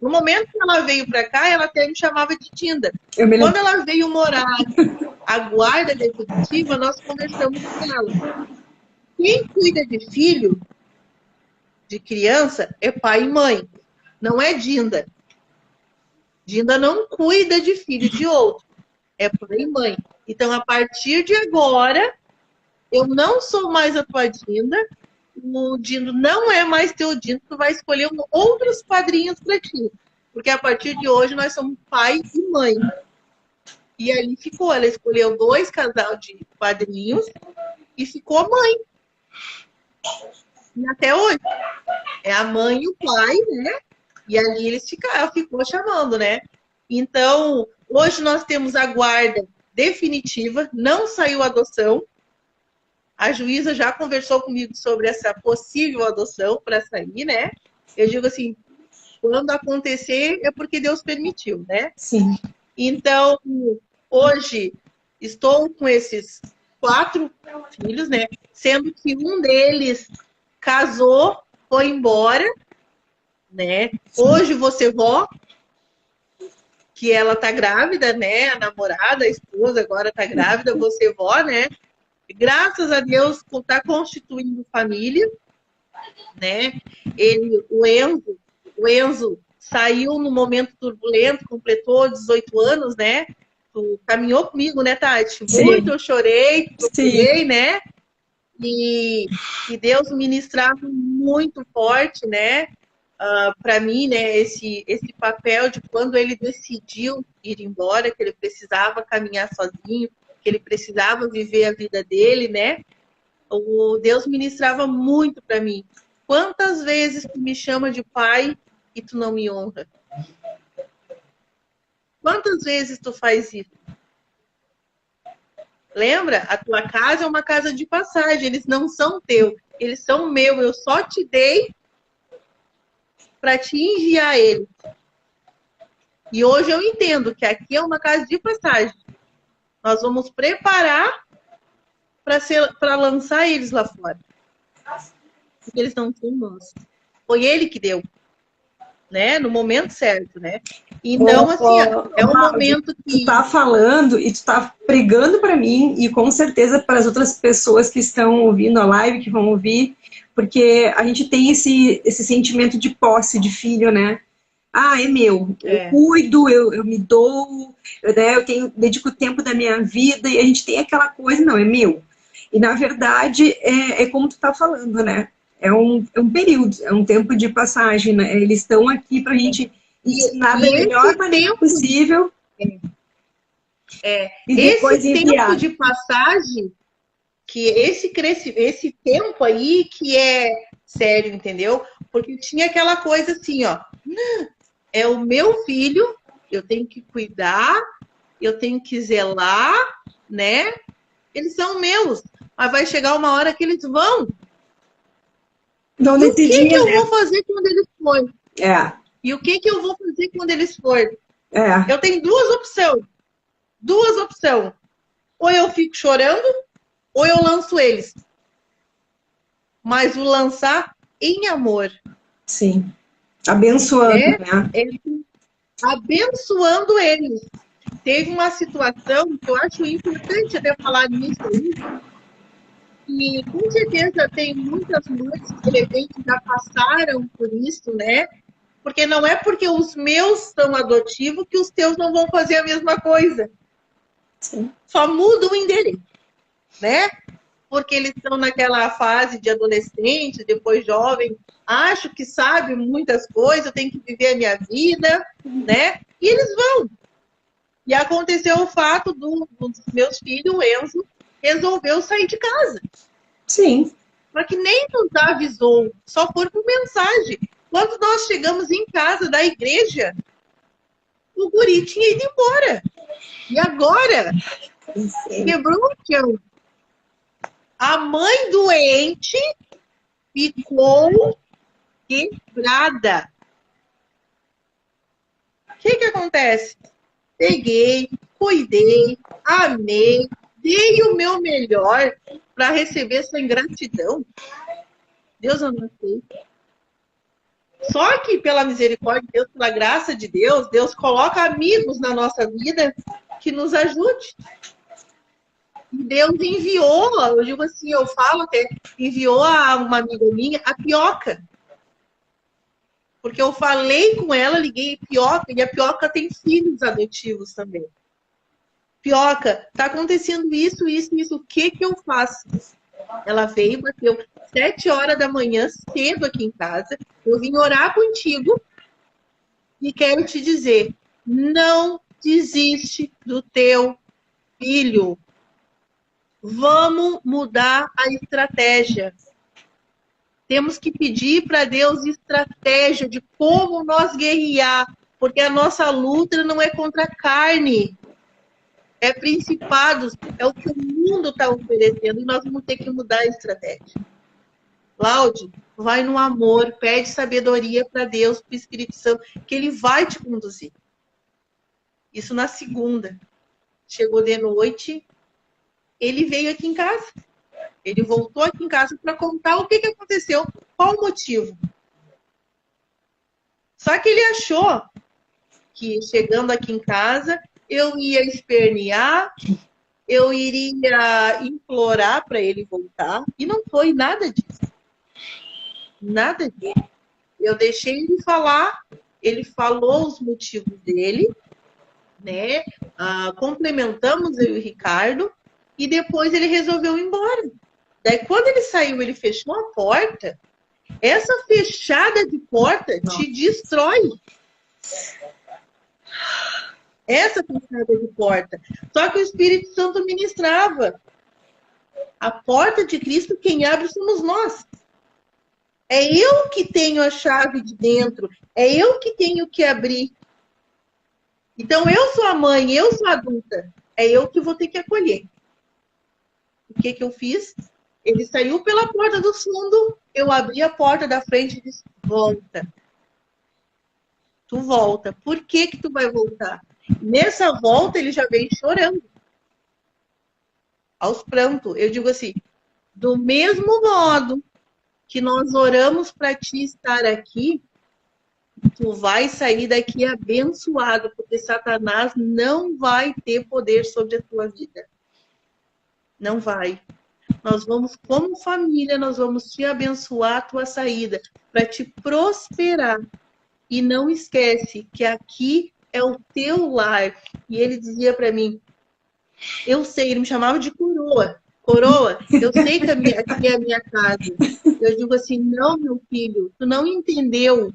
No momento que ela veio para cá, ela até me chamava de Tinda. Quando ela veio morar a guarda definitiva, nós conversamos com ela. Quem cuida de filho, de criança, é pai e mãe. Não é Dinda. Dinda não cuida de filho de outro. É pai e mãe. Então, a partir de agora, eu não sou mais a tua Dinda. O Dindo não é mais teu Dindo. Tu vai escolher outros padrinhos para ti. Porque a partir de hoje, nós somos pai e mãe. E ali ficou. Ela escolheu 2 casal de padrinhos e ficou a mãe. E até hoje. É a mãe e o pai, né? E ali eles ficou chamando, né? Então, hoje nós temos a guarda definitiva, não saiu a adoção. A juíza já conversou comigo sobre essa possível adoção para sair, né? Eu digo assim, quando acontecer é porque Deus permitiu, né? Sim. Então, hoje estou com esses 4 filhos, né? Sendo que um deles casou foi embora, né? Hoje você vó, que ela tá grávida, né? A namorada, a esposa agora tá grávida, você vó, né? Graças a Deus tá constituindo família, né? O Enzo saiu no momento turbulento, completou 18 anos, né? Tu caminhou comigo, né, Tati? Muito, eu chorei, procurei, né? E Deus ministrava muito forte, né? Para mim, né, esse papel de quando ele decidiu ir embora, que ele precisava caminhar sozinho, que ele precisava viver a vida dele, né? O Deus ministrava muito para mim. Quantas vezes tu me chama de pai e tu não me honra? Quantas vezes tu faz isso? Lembra? A tua casa é uma casa de passagem, eles não são teu, eles são meu, eu só te dei para te enviar eles. E hoje eu entendo que aqui é uma casa de passagem. Nós vamos preparar para lançar eles lá fora. Porque eles não são nossos. Foi ele que deu, né? No momento certo, né? Então, assim, é um momento que... Tu tá falando e tu tá pregando para mim e com certeza para as outras pessoas que estão ouvindo a live, que vão ouvir, porque a gente tem esse sentimento de posse de filho, né? Ah, é meu, eu cuido, eu me dou, né, dedico o tempo da minha vida e a gente tem aquela coisa, não, é meu. E na verdade, é como tu tá falando, né? É um período, é um tempo de passagem, né? Eles estão aqui pra gente ensinar da melhor maneira possível. E depois esse enviar. tempo de passagem, que esse tempo aí que é sério, entendeu? Porque tinha aquela coisa assim, ó, é o meu filho, eu tenho que cuidar, eu tenho que zelar, né? Eles são meus, mas vai chegar uma hora que eles vão. Não E o que decidia, eu né? vou fazer quando eles forem? É. E o que eu vou fazer quando eles forem? É. Eu tenho duas opções. Ou eu fico chorando, ou eu lanço eles. Mas o lançar em amor. Sim. Abençoando, né? Abençoando eles. Teve uma situação que eu acho importante até falar nisso aí. E com certeza tem muitas mães que de repente já passaram por isso, né? Porque não é porque os meus são adotivos que os teus não vão fazer a mesma coisa. Sim. Só muda o endereço, né? Porque eles estão naquela fase de adolescente, depois jovem, acho que sabe muitas coisas, eu tenho que viver a minha vida, né? E eles vão. E aconteceu o fato dos meus filhos, o Enzo, resolveu sair de casa. Sim. Só que nem nos avisou, só foi por mensagem. Quando nós chegamos em casa da igreja, o guri tinha ido embora. E agora? Quebrou o chão. A mãe doente ficou quebrada. O que acontece? Peguei, cuidei, amei, dei o meu melhor para receber essa ingratidão. Deus não aceita. Só que pela misericórdia de Deus, pela graça de Deus, Deus coloca amigos na nossa vida que nos ajude. E Deus enviou, eu digo assim, eu falo até, enviou a uma amiga minha a Pioca. Porque eu falei com ela, liguei Pioca, e a Pioca tem filhos adotivos também. Pioca, tá acontecendo isso, o que eu faço? Ela veio, bateu 7 horas da manhã, cedo aqui em casa. Eu vim orar contigo e quero te dizer, não desiste do teu filho. Vamos mudar a estratégia. Temos que pedir para Deus estratégia de como nós guerrear, porque a nossa luta não é contra a carne, é principados, é o que o mundo está oferecendo e nós vamos ter que mudar a estratégia. Cláudio, vai no amor, pede sabedoria para Deus, para o Espírito Santo, que Ele vai te conduzir. Isso na segunda. Chegou de noite, ele veio aqui em casa. Ele voltou aqui em casa para contar o que aconteceu, qual o motivo. Só que ele achou que chegando aqui em casa, eu ia espernear, eu iria implorar para ele voltar, e não foi nada disso. Nada disso. Eu deixei ele falar, ele falou os motivos dele, né? Complementamos eu e o Ricardo, e depois ele resolveu ir embora. Daí, quando ele saiu, ele fechou a porta. Essa fechada de porta te destrói. Essa fechada de porta. Só que o Espírito Santo ministrava. A porta de Cristo, quem abre somos nós. É eu que tenho a chave de dentro. É eu que tenho que abrir. Então, eu sou a mãe, eu sou a adulta. É eu que vou ter que acolher. O que eu fiz? Ele saiu pela porta do fundo, eu abri a porta da frente e disse, volta. Tu volta. Por que tu vai voltar? Nessa volta, ele já veio chorando. Aos prantos. Eu digo assim, do mesmo modo que nós oramos para ti estar aqui, tu vai sair daqui abençoado, porque Satanás não vai ter poder sobre a tua vida. Não vai. Nós vamos, como família, nós vamos te abençoar a tua saída, para te prosperar. E não esquece que aqui é o teu lar. E ele dizia para mim, eu sei, ele me chamava de coroa. Coroa, eu sei que aqui é a minha casa. Eu digo assim, não, meu filho, tu não entendeu.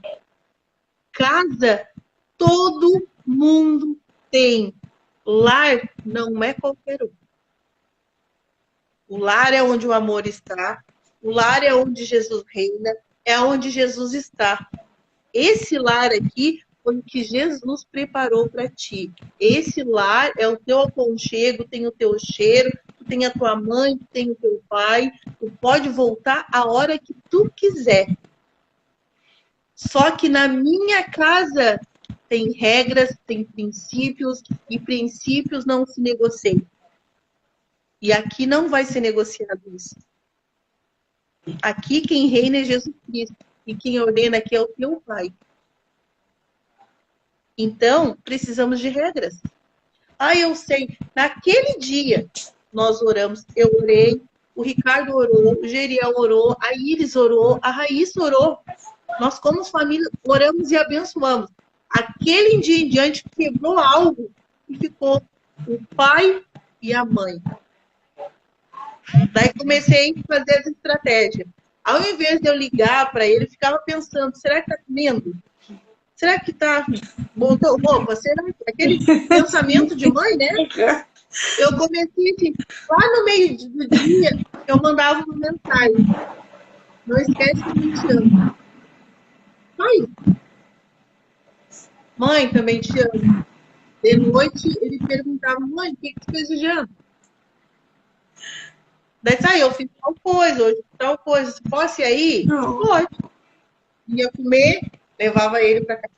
Casa, todo mundo tem. Lar não é qualquer um. O lar é onde o amor está. O lar é onde Jesus reina. É onde Jesus está. Esse lar aqui foi o que Jesus preparou para ti. Esse lar é o teu aconchego, tem o teu cheiro, tu tem a tua mãe, tu tem o teu pai. Tu pode voltar a hora que tu quiser. Só que na minha casa tem regras, tem princípios, e princípios não se negociam. E aqui não vai ser negociado isso. Aqui quem reina é Jesus Cristo. E quem ordena aqui é o teu Pai. Então, precisamos de regras. Eu sei. Naquele dia, nós oramos. Eu orei, o Ricardo orou, o Geriel orou, a Iris orou, a Raíssa orou. Nós, como família, oramos e abençoamos. Aquele dia em diante, quebrou algo e ficou o pai e a mãe. Daí comecei a fazer essa estratégia. Ao invés de eu ligar para ele, eu ficava pensando, será que está comendo? Será que está... botou roupa? Será que... Aquele pensamento de mãe, né? Eu comecei assim, lá no meio do dia, eu mandava uma mensagem. Não esquece que eu te amo. Mãe. Mãe, também te amo. De noite, ele perguntava, mãe, o que você fez de janta? Daí, eu fiz tal coisa, hoje tal coisa. Se fosse aí, pode. Ia comer, levava ele para casa.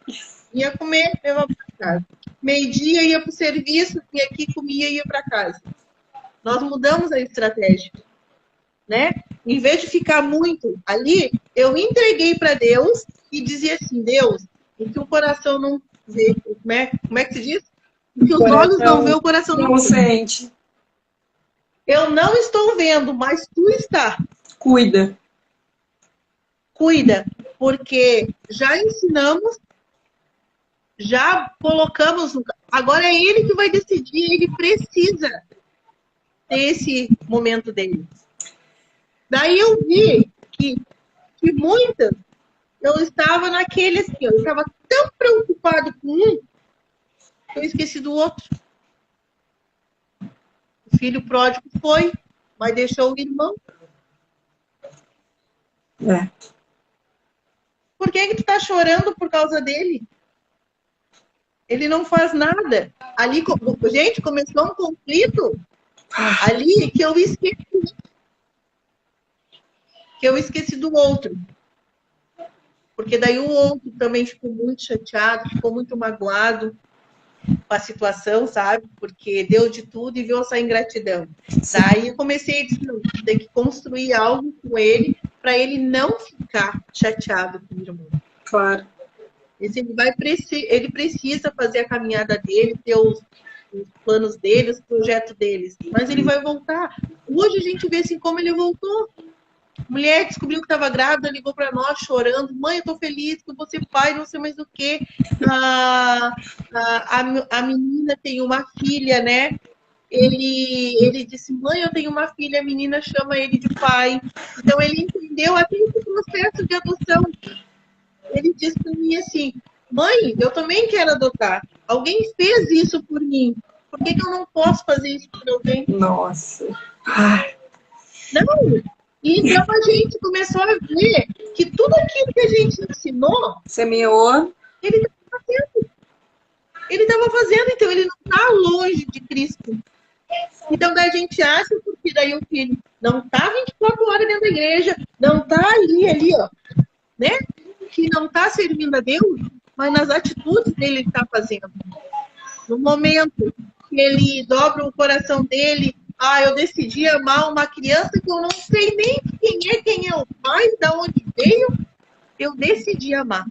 Ia comer, levava para casa. Meio-dia, ia para o serviço, vinha aqui, comia e ia para casa. Nós mudamos a estratégia, né? Em vez de ficar muito ali, eu entreguei para Deus e dizia assim, Deus, o que o coração não vê, como é que se diz? O que os olhos não vê, o coração não sente. Eu não estou vendo, mas tu está. Cuida. Cuida, porque já ensinamos, já colocamos. Agora é ele que vai decidir, ele precisa ter esse momento dele. Daí eu vi que muitas, eu estava naquele assim, eu estava tão preocupado com um, que eu esqueci do outro. O filho pródigo foi, mas deixou o irmão. Por que tu tá chorando por causa dele? Ele não faz nada. Ali, gente, começou um conflito ali que eu esqueci. Que eu esqueci do outro. Porque daí o outro também ficou muito chateado, ficou muito magoado. com a situação, sabe? Porque deu de tudo e viu essa ingratidão. Daí eu comecei a dizer, não, tem que construir algo com ele para ele não ficar chateado com o irmão. Claro. Ele precisa fazer a caminhada dele, ter os planos dele, os projetos deles. Mas ele vai voltar. Hoje a gente vê assim como ele voltou. Mulher descobriu que estava grávida, ligou para nós chorando. Mãe, eu tô feliz que você pai, não sei mais o quê. A menina tem uma filha, né? Ele disse, mãe, eu tenho uma filha. A menina chama ele de pai. Então ele entendeu até esse processo de adoção. Ele disse para mim assim, mãe, eu também quero adotar. Alguém fez isso por mim. Por que eu não posso fazer isso por alguém? Nossa. Não. Então a gente começou a ver que tudo aquilo que a gente ensinou, semeou, ele estava fazendo. Ele estava fazendo, então ele não está longe de Cristo. Então daí a gente acha, porque daí o filho não está 24 horas dentro da igreja, não está ali, ó, né? Que não está servindo a Deus, mas nas atitudes dele ele está fazendo. No momento que ele dobra o coração dele, eu decidi amar uma criança que eu não sei nem quem é o pai, de onde veio, eu decidi amar.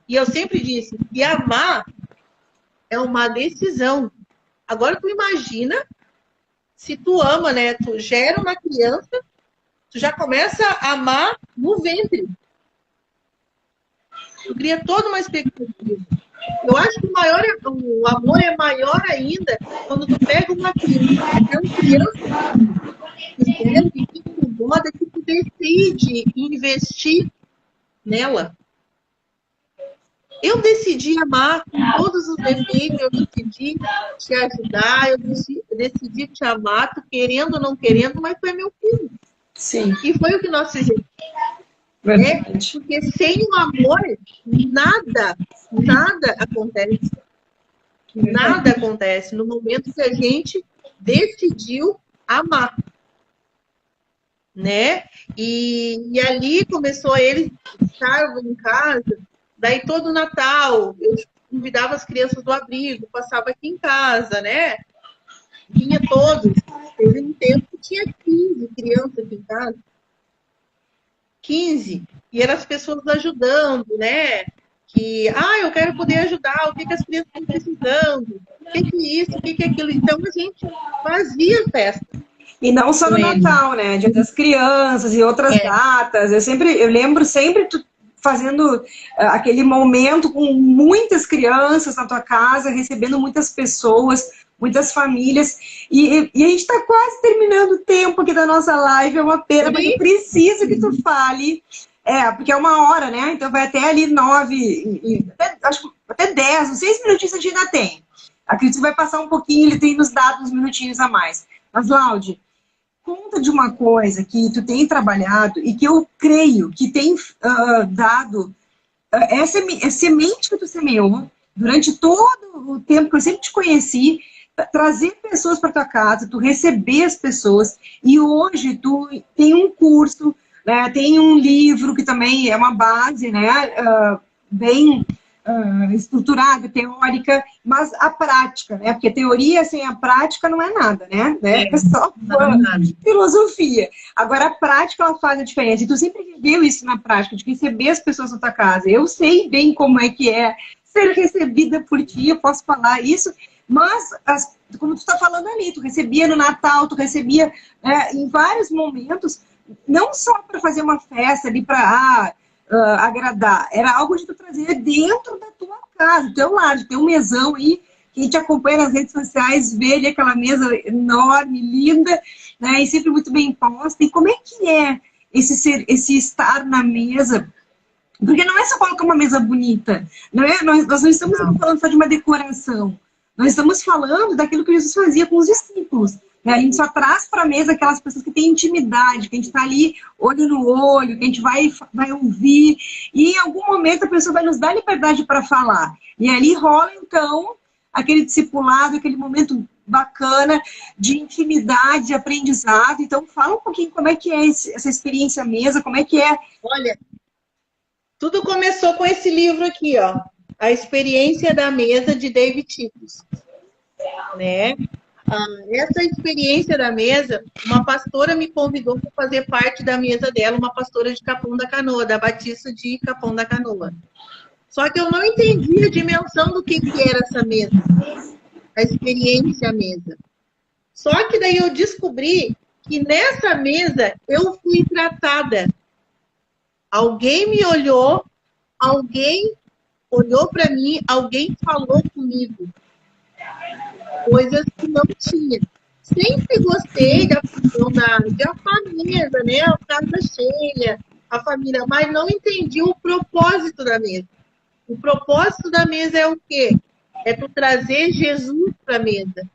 E eu sempre disse que amar é uma decisão. Agora tu imagina se tu ama, né? Tu gera uma criança, tu já começa a amar no ventre. Tu cria toda uma expectativa. Eu acho que o amor é maior ainda quando tu pega uma criança que te incomoda, que tu decide investir nela. Eu decidi amar com todos os defeitos, eu decidi te ajudar, eu decidi te amar, tu querendo ou não querendo, mas foi meu filho. Sim. E foi o que nós fizemos. Porque sem o amor, nada acontece. Nada acontece no momento que a gente decidiu amar. Né? E ali começou ele estar em casa, daí todo Natal, eu convidava as crianças do abrigo, passava aqui em casa, né? Vinha todos. Teve um tempo que tinha 15 crianças aqui em casa. 15. E eram as pessoas ajudando, né? Que, eu quero poder ajudar, o que as crianças estão precisando, o que é isso, o que é aquilo. Então, a gente fazia festa. E não só no Natal, né? Dia das Crianças e outras datas. Eu lembro sempre tu fazendo aquele momento com muitas crianças na tua casa, recebendo muitas pessoas, muitas famílias. E a gente está quase terminando o tempo aqui da nossa live, é uma pena, mas eu preciso que tu fale. Porque é 1 hora, né? Então vai até ali 9, acho até 10, uns 6 minutinhos a gente ainda tem. Acredito que vai passar um pouquinho, ele tem nos dado uns minutinhos a mais. Mas, Laude, conta de uma coisa que tu tem trabalhado e que eu creio que tem dado essa semente que tu semeou durante todo o tempo que eu sempre te conheci, trazer pessoas para tua casa, tu receber as pessoas, e hoje tu tem um curso, né, tem um livro que também é uma base, né, bem estruturada, teórica, mas a prática, né, porque teoria sem a prática não é nada, né, é só filosofia. Agora a prática, ela faz a diferença, e tu sempre viveu isso na prática, de receber as pessoas na tua casa. Eu sei bem como é que é ser recebida por ti, eu posso falar isso, mas, como tu está falando ali, tu recebia no Natal, tu recebia em vários momentos, não só para fazer uma festa ali para agradar, era algo de tu trazer dentro da tua casa, do teu lar, de ter um mesão aí, quem te acompanha nas redes sociais, vê ali aquela mesa enorme, linda, né, e sempre muito bem posta. E como é que é esse estar na mesa? Porque não é só colocar uma mesa bonita, não é? Nós não estamos falando só de uma decoração. Nós estamos falando daquilo que Jesus fazia com os discípulos. Né? A gente só traz para a mesa aquelas pessoas que têm intimidade, que a gente está ali olho no olho, que a gente vai ouvir. E em algum momento a pessoa vai nos dar liberdade para falar. E ali rola, então, aquele discipulado, aquele momento bacana de intimidade, de aprendizado. Então, fala um pouquinho como é que é essa experiência à mesa, como é que é. Olha, tudo começou com esse livro aqui, ó. a experiência da mesa de David Tipos, né? Essa experiência da mesa, uma pastora me convidou para fazer parte da mesa dela, uma pastora de Capão da Canoa, da Batista de Capão da Canoa. Só que eu não entendi a dimensão do que era essa mesa, a experiência mesa. Só que daí eu descobri que nessa mesa eu fui tratada. Alguém me olhou, alguém olhou para mim, alguém falou comigo. Coisas que não tinha. Sempre gostei da função de arrumar mesa, né? A casa cheia, a família, mas não entendi o propósito da mesa. O propósito da mesa é o quê? É tu trazer Jesus para a mesa.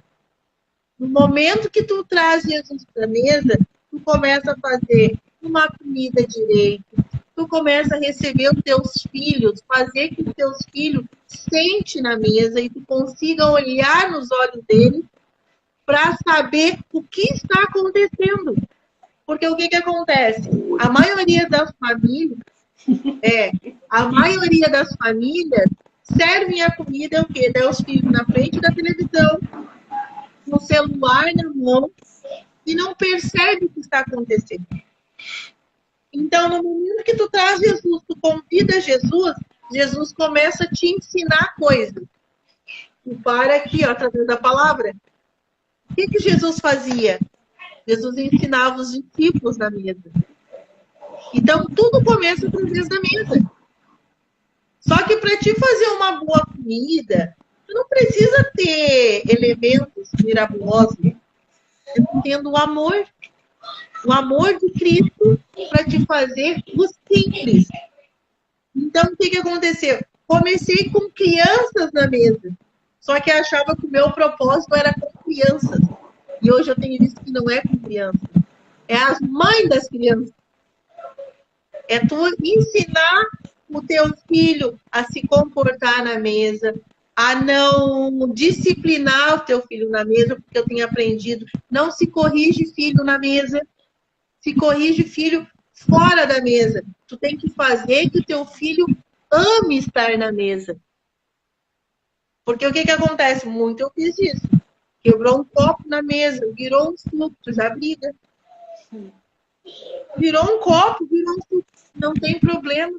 No momento que tu traz Jesus para a mesa, tu começa a fazer uma comida direito, tu começa a receber os teus filhos, fazer que os teus filhos sente na mesa e tu consiga olhar nos olhos deles para saber o que está acontecendo. Porque o que acontece? A maioria das famílias servem a comida o quê? Dá os filhos na frente da televisão, no celular na mão, e não percebe o que está acontecendo. Então, no momento que tu traz Jesus, tu convida Jesus, Jesus começa a te ensinar coisas. Tu para aqui, ó, através da palavra. O que Jesus fazia? Jesus ensinava os discípulos na mesa. Então, tudo começa através da mesa. Só que para te fazer uma boa comida, tu não precisa ter elementos mirabolantes. Tu tendo o amor de Cristo para te fazer o simples. Então, o que aconteceu? Comecei com crianças na mesa. Só que achava que o meu propósito era com crianças. E hoje eu tenho visto que não é com crianças. É as mães das crianças. É tu ensinar o teu filho a se comportar na mesa, a não disciplinar o teu filho na mesa, porque eu tenho aprendido. Não se corrige filho na mesa. Se corrige filho fora da mesa. Tu tem que fazer que o teu filho ame estar na mesa. Porque o que acontece? Muito eu fiz isso. Quebrou um copo na mesa, virou um suco, já briga. Virou um copo, virou um suco. Não tem problema.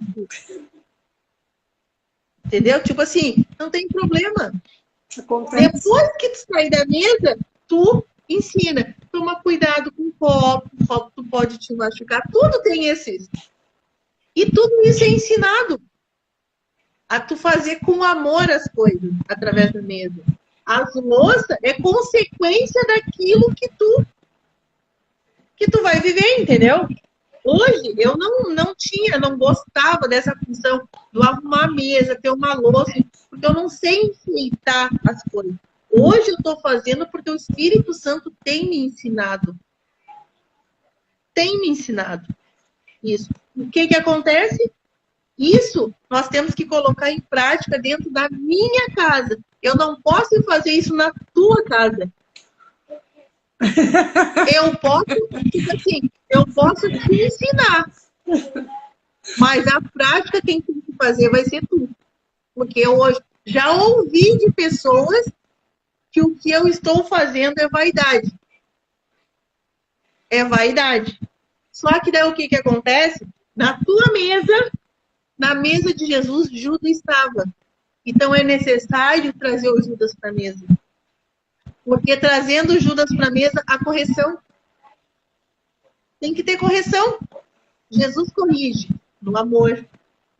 Entendeu? Tipo assim, não tem problema. Acontece. Depois que tu sair da mesa, tu ensina. Toma cuidado com o copo tu pode te machucar. Tudo tem esses. E tudo isso é ensinado a tu fazer com amor as coisas através da mesa. As louças é consequência daquilo que tu vai viver, entendeu? Hoje eu não gostava dessa função do arrumar a mesa, ter uma louça, porque eu não sei enfeitar as coisas. Hoje eu estou fazendo porque o Espírito Santo tem me ensinado. Tem me ensinado isso. O que acontece? Isso nós temos que colocar em prática dentro da minha casa. Eu não posso fazer isso na tua casa. Eu posso te ensinar. Mas a prática quem tem que fazer vai ser tu. Porque eu hoje já ouvi de pessoas que o que eu estou fazendo é vaidade. É vaidade. Só que daí o que acontece? Na tua mesa, na mesa de Jesus, Judas estava. Então é necessário trazer o Judas para a mesa. Porque trazendo o Judas para a mesa, a correção. Tem que ter correção. Jesus corrige no amor,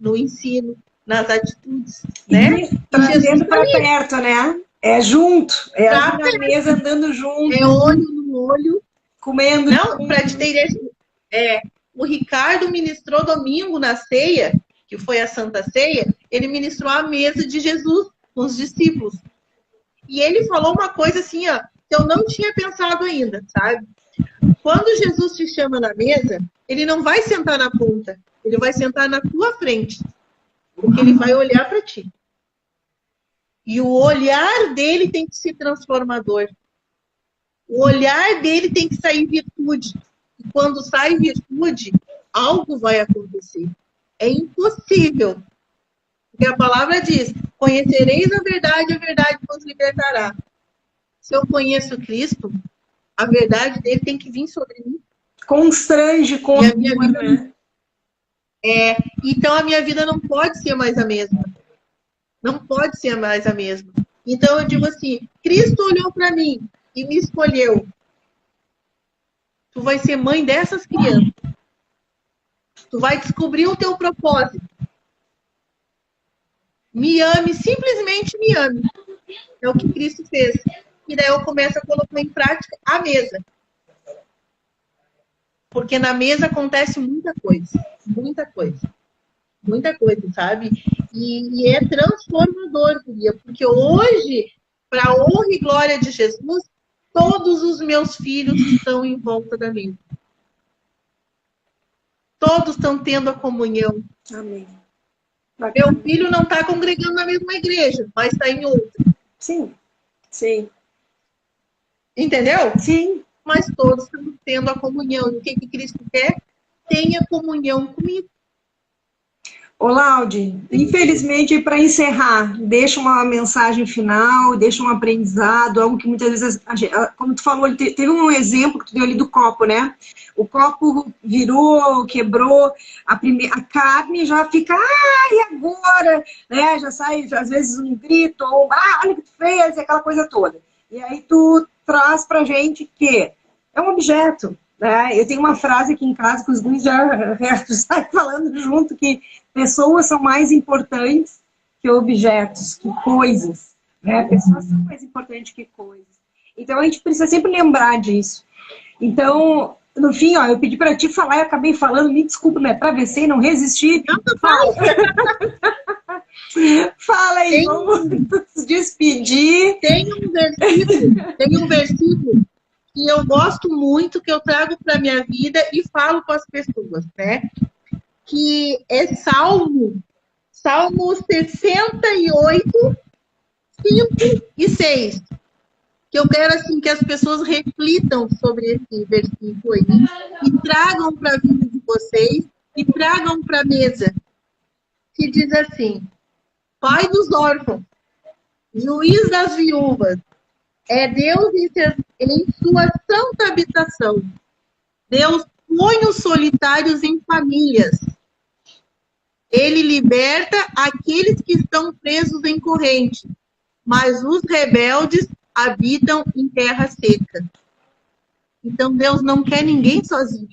no ensino, nas atitudes. Né? Trazendo para perto, né? É junto. É na mesa andando junto. É olho no olho. Comendo. Não, para te ter ideia, o Ricardo ministrou domingo na ceia, que foi a Santa Ceia, ele ministrou a mesa de Jesus com os discípulos. E ele falou uma coisa assim, ó, que eu não tinha pensado ainda, sabe? Quando Jesus te chama na mesa, ele não vai sentar na ponta, ele vai sentar na tua frente, porque ele vai olhar para ti. E o olhar dele tem que ser transformador. O olhar dele tem que sair virtude. E quando sai virtude, algo vai acontecer. É impossível. Porque a palavra diz, Conhecereis a verdade vos libertará. Se eu conheço Cristo, a verdade dele tem que vir sobre mim. Constrange com a minha vida, né? Então a minha vida não pode ser mais a mesma. Não pode ser mais a mesma. Então eu digo assim, Cristo olhou para mim e me escolheu. Tu vai ser mãe dessas crianças. Tu vai descobrir o teu propósito. Me ame, simplesmente me ame. É o que Cristo fez. E daí eu começo a colocar em prática a mesa. Porque na mesa acontece muita coisa. Muita coisa. Muita coisa, sabe? E é transformador, porque hoje, para a honra e glória de Jesus, todos os meus filhos estão em volta da mesa. Todos estão tendo a comunhão. Amém. Meu filho não está congregando na mesma igreja, mas está em outra. Sim, sim. Entendeu? Sim. Mas todos estão tendo a comunhão. E o que Cristo quer? Tenha comunhão comigo. Ô, Laude, infelizmente, para encerrar, deixa uma mensagem final, deixa um aprendizado, algo que muitas vezes, como tu falou, teve um exemplo que tu deu ali do copo, né? O copo virou, quebrou, a carne já fica, e agora? Né? Já sai, às vezes, um grito, ou, olha o que tu fez, e aquela coisa toda. E aí tu traz pra gente que é um objeto, né? Eu tenho uma frase aqui em casa que os guris já saem falando junto, que pessoas são mais importantes que objetos, que coisas. Né? Pessoas são mais importantes que coisas. Então, a gente precisa sempre lembrar disso. Então, no fim, eu pedi para ti falar e acabei falando. Me desculpa, me atravessei, não resisti. Fala. Fala aí, vamos nos despedir. Tem um versículo que eu gosto muito, que eu trago para a minha vida e falo com as pessoas, né? Que é Salmo 68, 5 e 6. Que eu quero assim, que as pessoas reflitam sobre esse versículo aí e tragam para a vida de vocês e tragam para a mesa. Que diz assim: Pai dos órfãos, juiz das viúvas, é Deus em sua santa habitação. Deus põe os solitários em famílias. Ele liberta aqueles que estão presos em corrente, mas os rebeldes habitam em terra seca. Então Deus não quer ninguém sozinho.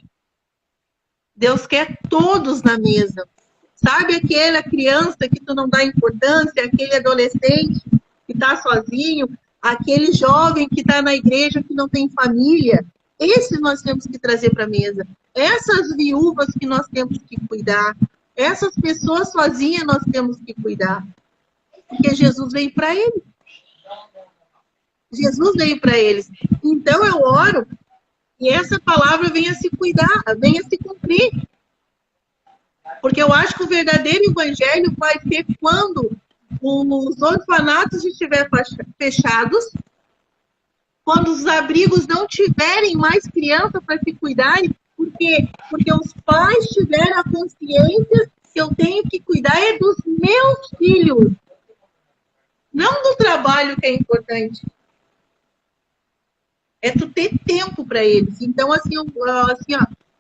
Deus quer todos na mesa. Sabe aquela criança que tu não dá importância, aquele adolescente que está sozinho, aquele jovem que está na igreja que não tem família? Esses nós temos que trazer para a mesa. Essas viúvas que nós temos que cuidar. Essas pessoas sozinhas nós temos que cuidar. Porque Jesus veio para eles. Jesus veio para eles. Então eu oro que essa palavra venha se cuidar, venha se cumprir. Porque eu acho que o verdadeiro evangelho vai ser quando os orfanatos estiverem fechados, quando os abrigos não tiverem mais criança para se cuidarem. Por quê? Porque os pais tiveram a consciência que eu tenho que cuidar é dos meus filhos. Não do trabalho que é importante. É tu ter tempo para eles. Então,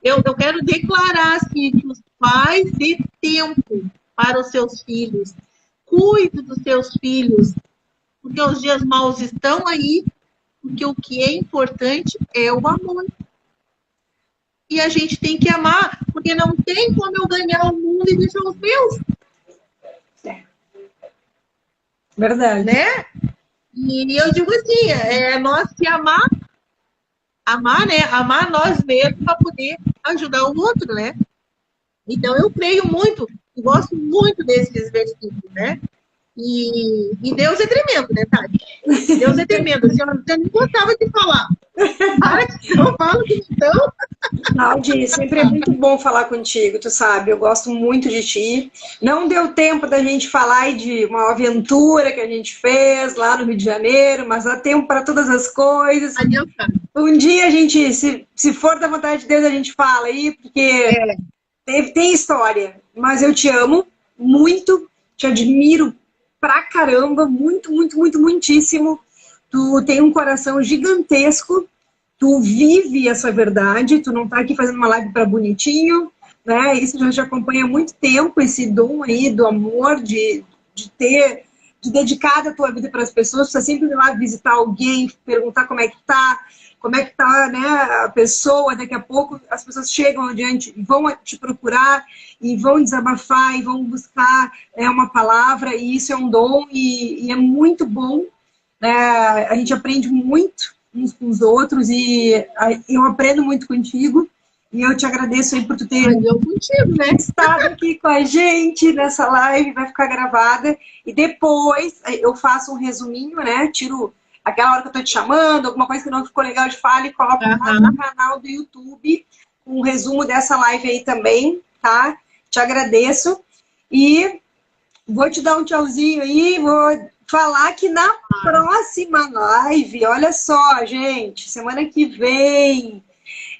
eu quero declarar assim, que os pais dê tempo para os seus filhos. Cuide dos seus filhos. Porque os dias maus estão aí. Porque o que é importante é o amor. E a gente tem que amar, porque não tem como eu ganhar o mundo e deixar os meus. Verdade. Né? E eu digo assim, nós se amar, né? Amar nós mesmos para poder ajudar o outro, né? Então eu creio muito, e gosto muito desses versículos, né? E Deus é tremendo, né, Tati? Deus é tremendo. Assim, eu nem gostava de falar. Para que eu falo que então. Claudia, sempre é muito bom falar contigo, tu sabe, eu gosto muito de ti. Não deu tempo da gente falar de uma aventura que a gente fez lá no Rio de Janeiro, mas dá tempo para todas as coisas. Adeus, cara. Um dia a gente, se for da vontade de Deus, a gente fala aí, porque tem história. Mas eu te amo muito, te admiro pra caramba, muito, muito, muito, muitíssimo. Tu tem um coração gigantesco, tu vive essa verdade, tu não tá aqui fazendo uma live pra bonitinho, né? Isso já te acompanha há muito tempo, esse dom aí do amor, de dedicar a tua vida para as pessoas, tu tá sempre indo lá visitar alguém, perguntar como é que tá, né, a pessoa. Daqui a pouco as pessoas chegam adiante e vão te procurar e vão desabafar e vão buscar uma palavra, e isso é um dom e é muito bom, né? A gente aprende muito uns com os outros e eu aprendo muito contigo. E eu te agradeço aí por tu ter estado aqui com a gente nessa live, vai ficar gravada. E depois eu faço um resuminho, né? Tiro aquela hora que eu tô te chamando, alguma coisa que não ficou legal de fala, e coloco lá no canal do YouTube um resumo dessa live aí também, tá? Te agradeço. E vou te dar um tchauzinho aí, vou falar que na próxima live, olha só, gente, semana que vem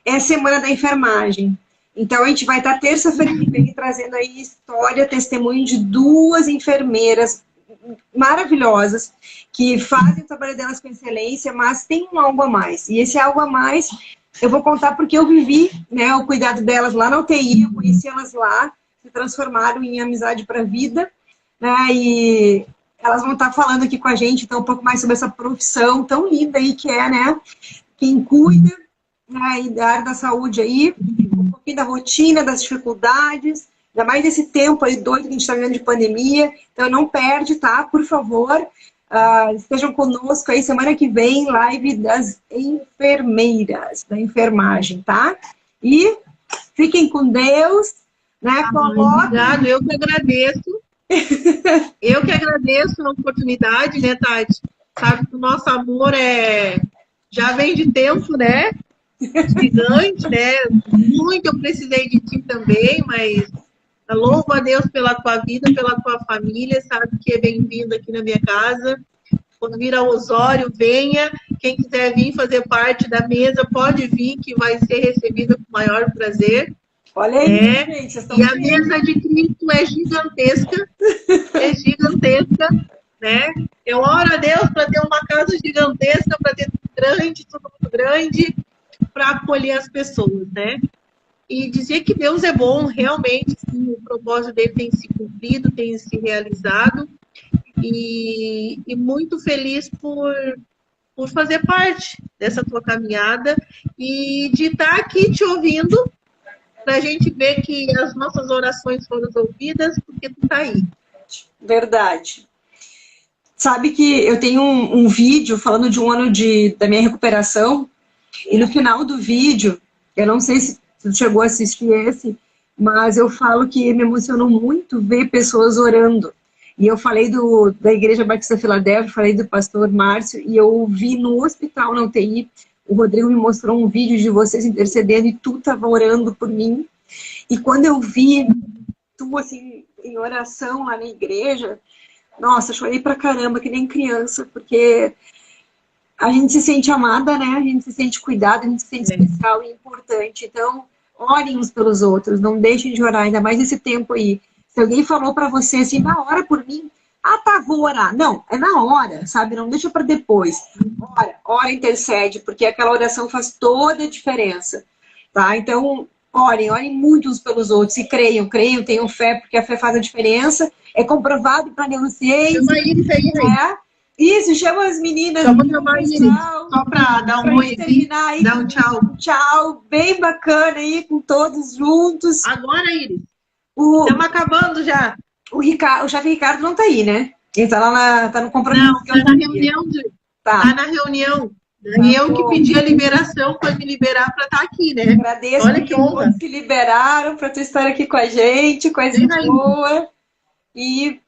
é a Semana da Enfermagem. Então, a gente vai estar terça-feira que vem trazendo aí história, testemunho de 2 enfermeiras maravilhosas que fazem o trabalho delas com excelência, mas tem um algo a mais. E esse algo a mais eu vou contar porque eu vivi, né, o cuidado delas lá na UTI, eu conheci elas lá, se transformaram em amizade para a vida, né, e elas vão estar falando aqui com a gente, então, um pouco mais sobre essa profissão tão linda aí que é, né, quem cuida, né, da área da saúde aí, um pouquinho da rotina, das dificuldades, ainda mais desse tempo aí doido que a gente está vivendo de pandemia. Então não perde, tá? Por favor, estejam conosco aí semana que vem, live das enfermeiras, da enfermagem, tá? E fiquem com Deus, né? Obrigado, eu que agradeço. Eu que agradeço a oportunidade, né, Tati? Sabe que o nosso amor já vem de tempo, né? Gigante, né? Muito eu precisei de ti também, mas louvo a Deus pela tua vida, pela tua família, sabe que é bem-vindo aqui na minha casa. Quando vir ao Osório, venha. Quem quiser vir fazer parte da mesa, pode vir, que vai ser recebida com o maior prazer. Olha aí, gente, vocês estão e a mesa de Cristo é gigantesca, né? Eu oro a Deus para ter uma casa gigantesca, para ter tudo muito grande, para acolher as pessoas, né? E dizer que Deus é bom, realmente, sim, o propósito dele tem se cumprido, tem se realizado, e muito feliz por fazer parte dessa tua caminhada e de estar aqui te ouvindo, para a gente ver que as nossas orações foram ouvidas, porque tu tá aí. Verdade. Sabe que eu tenho um vídeo falando de um ano da minha recuperação, e no final do vídeo, eu não sei se tu chegou a assistir esse, mas eu falo que me emocionou muito ver pessoas orando. E eu falei da Igreja Batista Filadélfia, falei do pastor Márcio, e eu vi no hospital, na UTI, o Rodrigo me mostrou um vídeo de vocês intercedendo e tu estava orando por mim. E quando eu vi tu, assim, em oração lá na igreja, nossa, chorei pra caramba, que nem criança, porque a gente se sente amada, né? A gente se sente cuidada, a gente se sente especial e importante. Então, orem uns pelos outros, não deixem de orar, ainda mais nesse tempo aí. Se alguém falou pra você assim, na hora por mim, tá, vou orar. Não, é na hora, sabe? Não deixa pra depois. Ora, intercede, porque aquela oração faz toda a diferença, tá? Então, orem muito uns pelos outros e creiam, tenham fé, porque a fé faz a diferença. É comprovado para neurociência. Chama Iris aí, né? Isso, chama as meninas. Só para dar um oi, dar um tchau. Tchau, bem bacana aí, com todos juntos. Agora, Iris. Estamos acabando já. O chefe Ricardo não tá aí, né? Ele tá lá tá no compromisso. Não, tá na reunião. Tá na reunião. E eu que pedi a liberação para me liberar para estar aqui, né? Agradeço. Olha que honra. Se liberaram para tu estar aqui com a gente, coisa boa. E...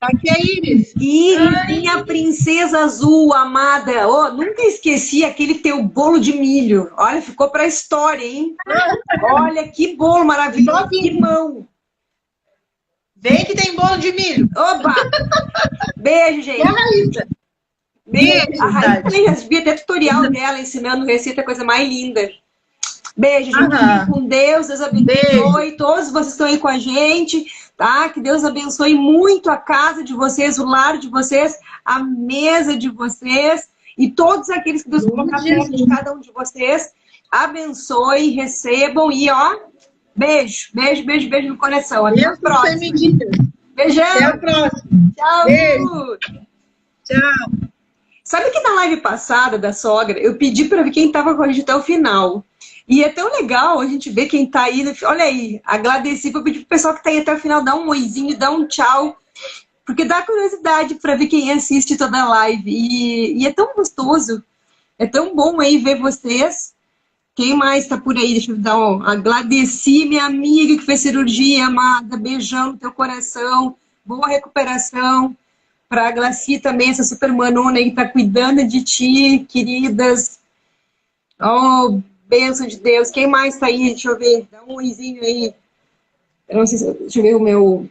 Aqui é Iris. Iris, minha princesa azul, amada. Oh, nunca esqueci aquele teu bolo de milho. Olha, ficou pra história, hein? Olha, que bolo maravilhoso. Que mão. Vem que tem bolo de milho. Opa! Beijo, gente. E a Raíssa? Beijo. A Raíssa vi até tutorial dela ensinando receita, coisa mais linda. Beijo, gente. Fiquem com Deus. Deus abençoe. Todos vocês estão aí com a gente. tá? Que Deus abençoe muito a casa de vocês, o lar de vocês, a mesa de vocês e todos aqueles que Deus colocar perto de cada um de vocês. Abençoe, recebam e, ó, beijo, beijo, beijo, beijo no coração. Até a próxima. Beijão. Até a próxima. Tchau. Beijo. Tchau. Sabe que na live passada da sogra, eu pedi para ver quem estava com a gente até o final. E é tão legal a gente ver quem está aí. Olha aí, agradeci, vou pedir pro pessoal que está aí até o final, dar um oizinho, dar um tchau. Porque dá curiosidade para ver quem assiste toda a live. E é tão gostoso, é tão bom aí ver vocês. Quem mais está por aí? Deixa eu dar um... Agradeci minha amiga que fez cirurgia, amada. Beijão no teu coração. Boa recuperação. Para a Glaci também, essa super manona aí que está cuidando de ti, queridas. Oh, bênção de Deus. Quem mais está aí? Deixa eu ver. Dá um oizinho aí. Eu não sei se... Deixa eu ver o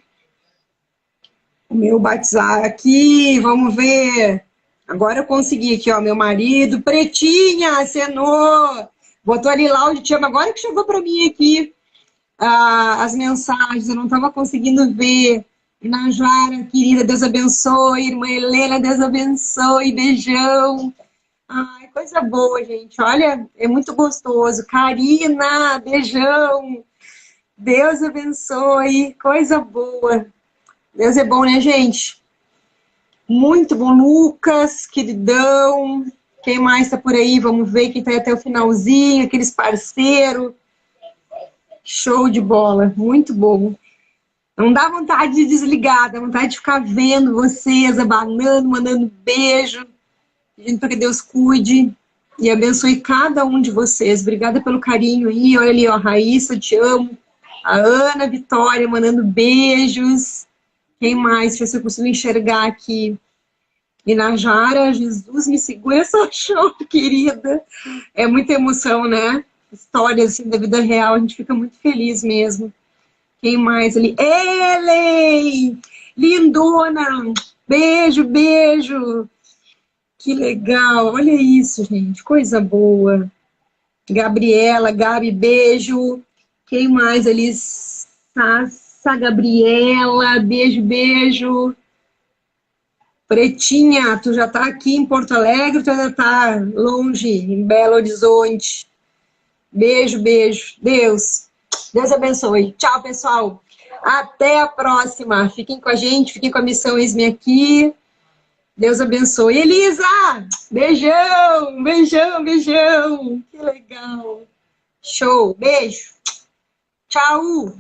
meu batizar aqui. Vamos ver. Agora eu consegui aqui, ó. Meu marido. Pretinha, acenou. Botou ali lá onde tinha, agora que chegou para mim aqui as mensagens, eu não estava conseguindo ver. Najara, querida, Deus abençoe. Irmã Helena, Deus abençoe. Beijão. Ai, coisa boa, gente. Olha, é muito gostoso. Karina, beijão. Deus abençoe. Coisa boa. Deus é bom, né, gente? Muito bom. Lucas, queridão. Quem mais está por aí? Vamos ver quem está até o finalzinho, aqueles parceiros. Show de bola, muito bom. Não dá vontade de desligar, dá vontade de ficar vendo vocês, abanando, mandando beijo, pedindo para que Deus cuide e abençoe cada um de vocês. Obrigada pelo carinho aí. Olha ali, ó, Raíssa, te amo. A Ana Vitória mandando beijos. Quem mais? Deixa eu ver se eu consigo enxergar aqui. E Najara, Jesus me segura, só show, querida. É muita emoção, né? Histórias assim, da vida real, a gente fica muito feliz mesmo. Quem mais ali? Ellen! Lindona! Beijo, beijo! Que legal, olha isso, gente, coisa boa. Gabriela, Gabi, beijo. Quem mais ali? Sassa, Gabriela, beijo, beijo. Pretinha, tu já tá aqui em Porto Alegre, tu já tá longe, em Belo Horizonte. Beijo, beijo. Deus abençoe. Tchau, pessoal. Até a próxima. Fiquem com a gente, fiquem com a missão Eis-me Aqui. Deus abençoe. Elisa, beijão, beijão, beijão. Que legal. Show, beijo. Tchau.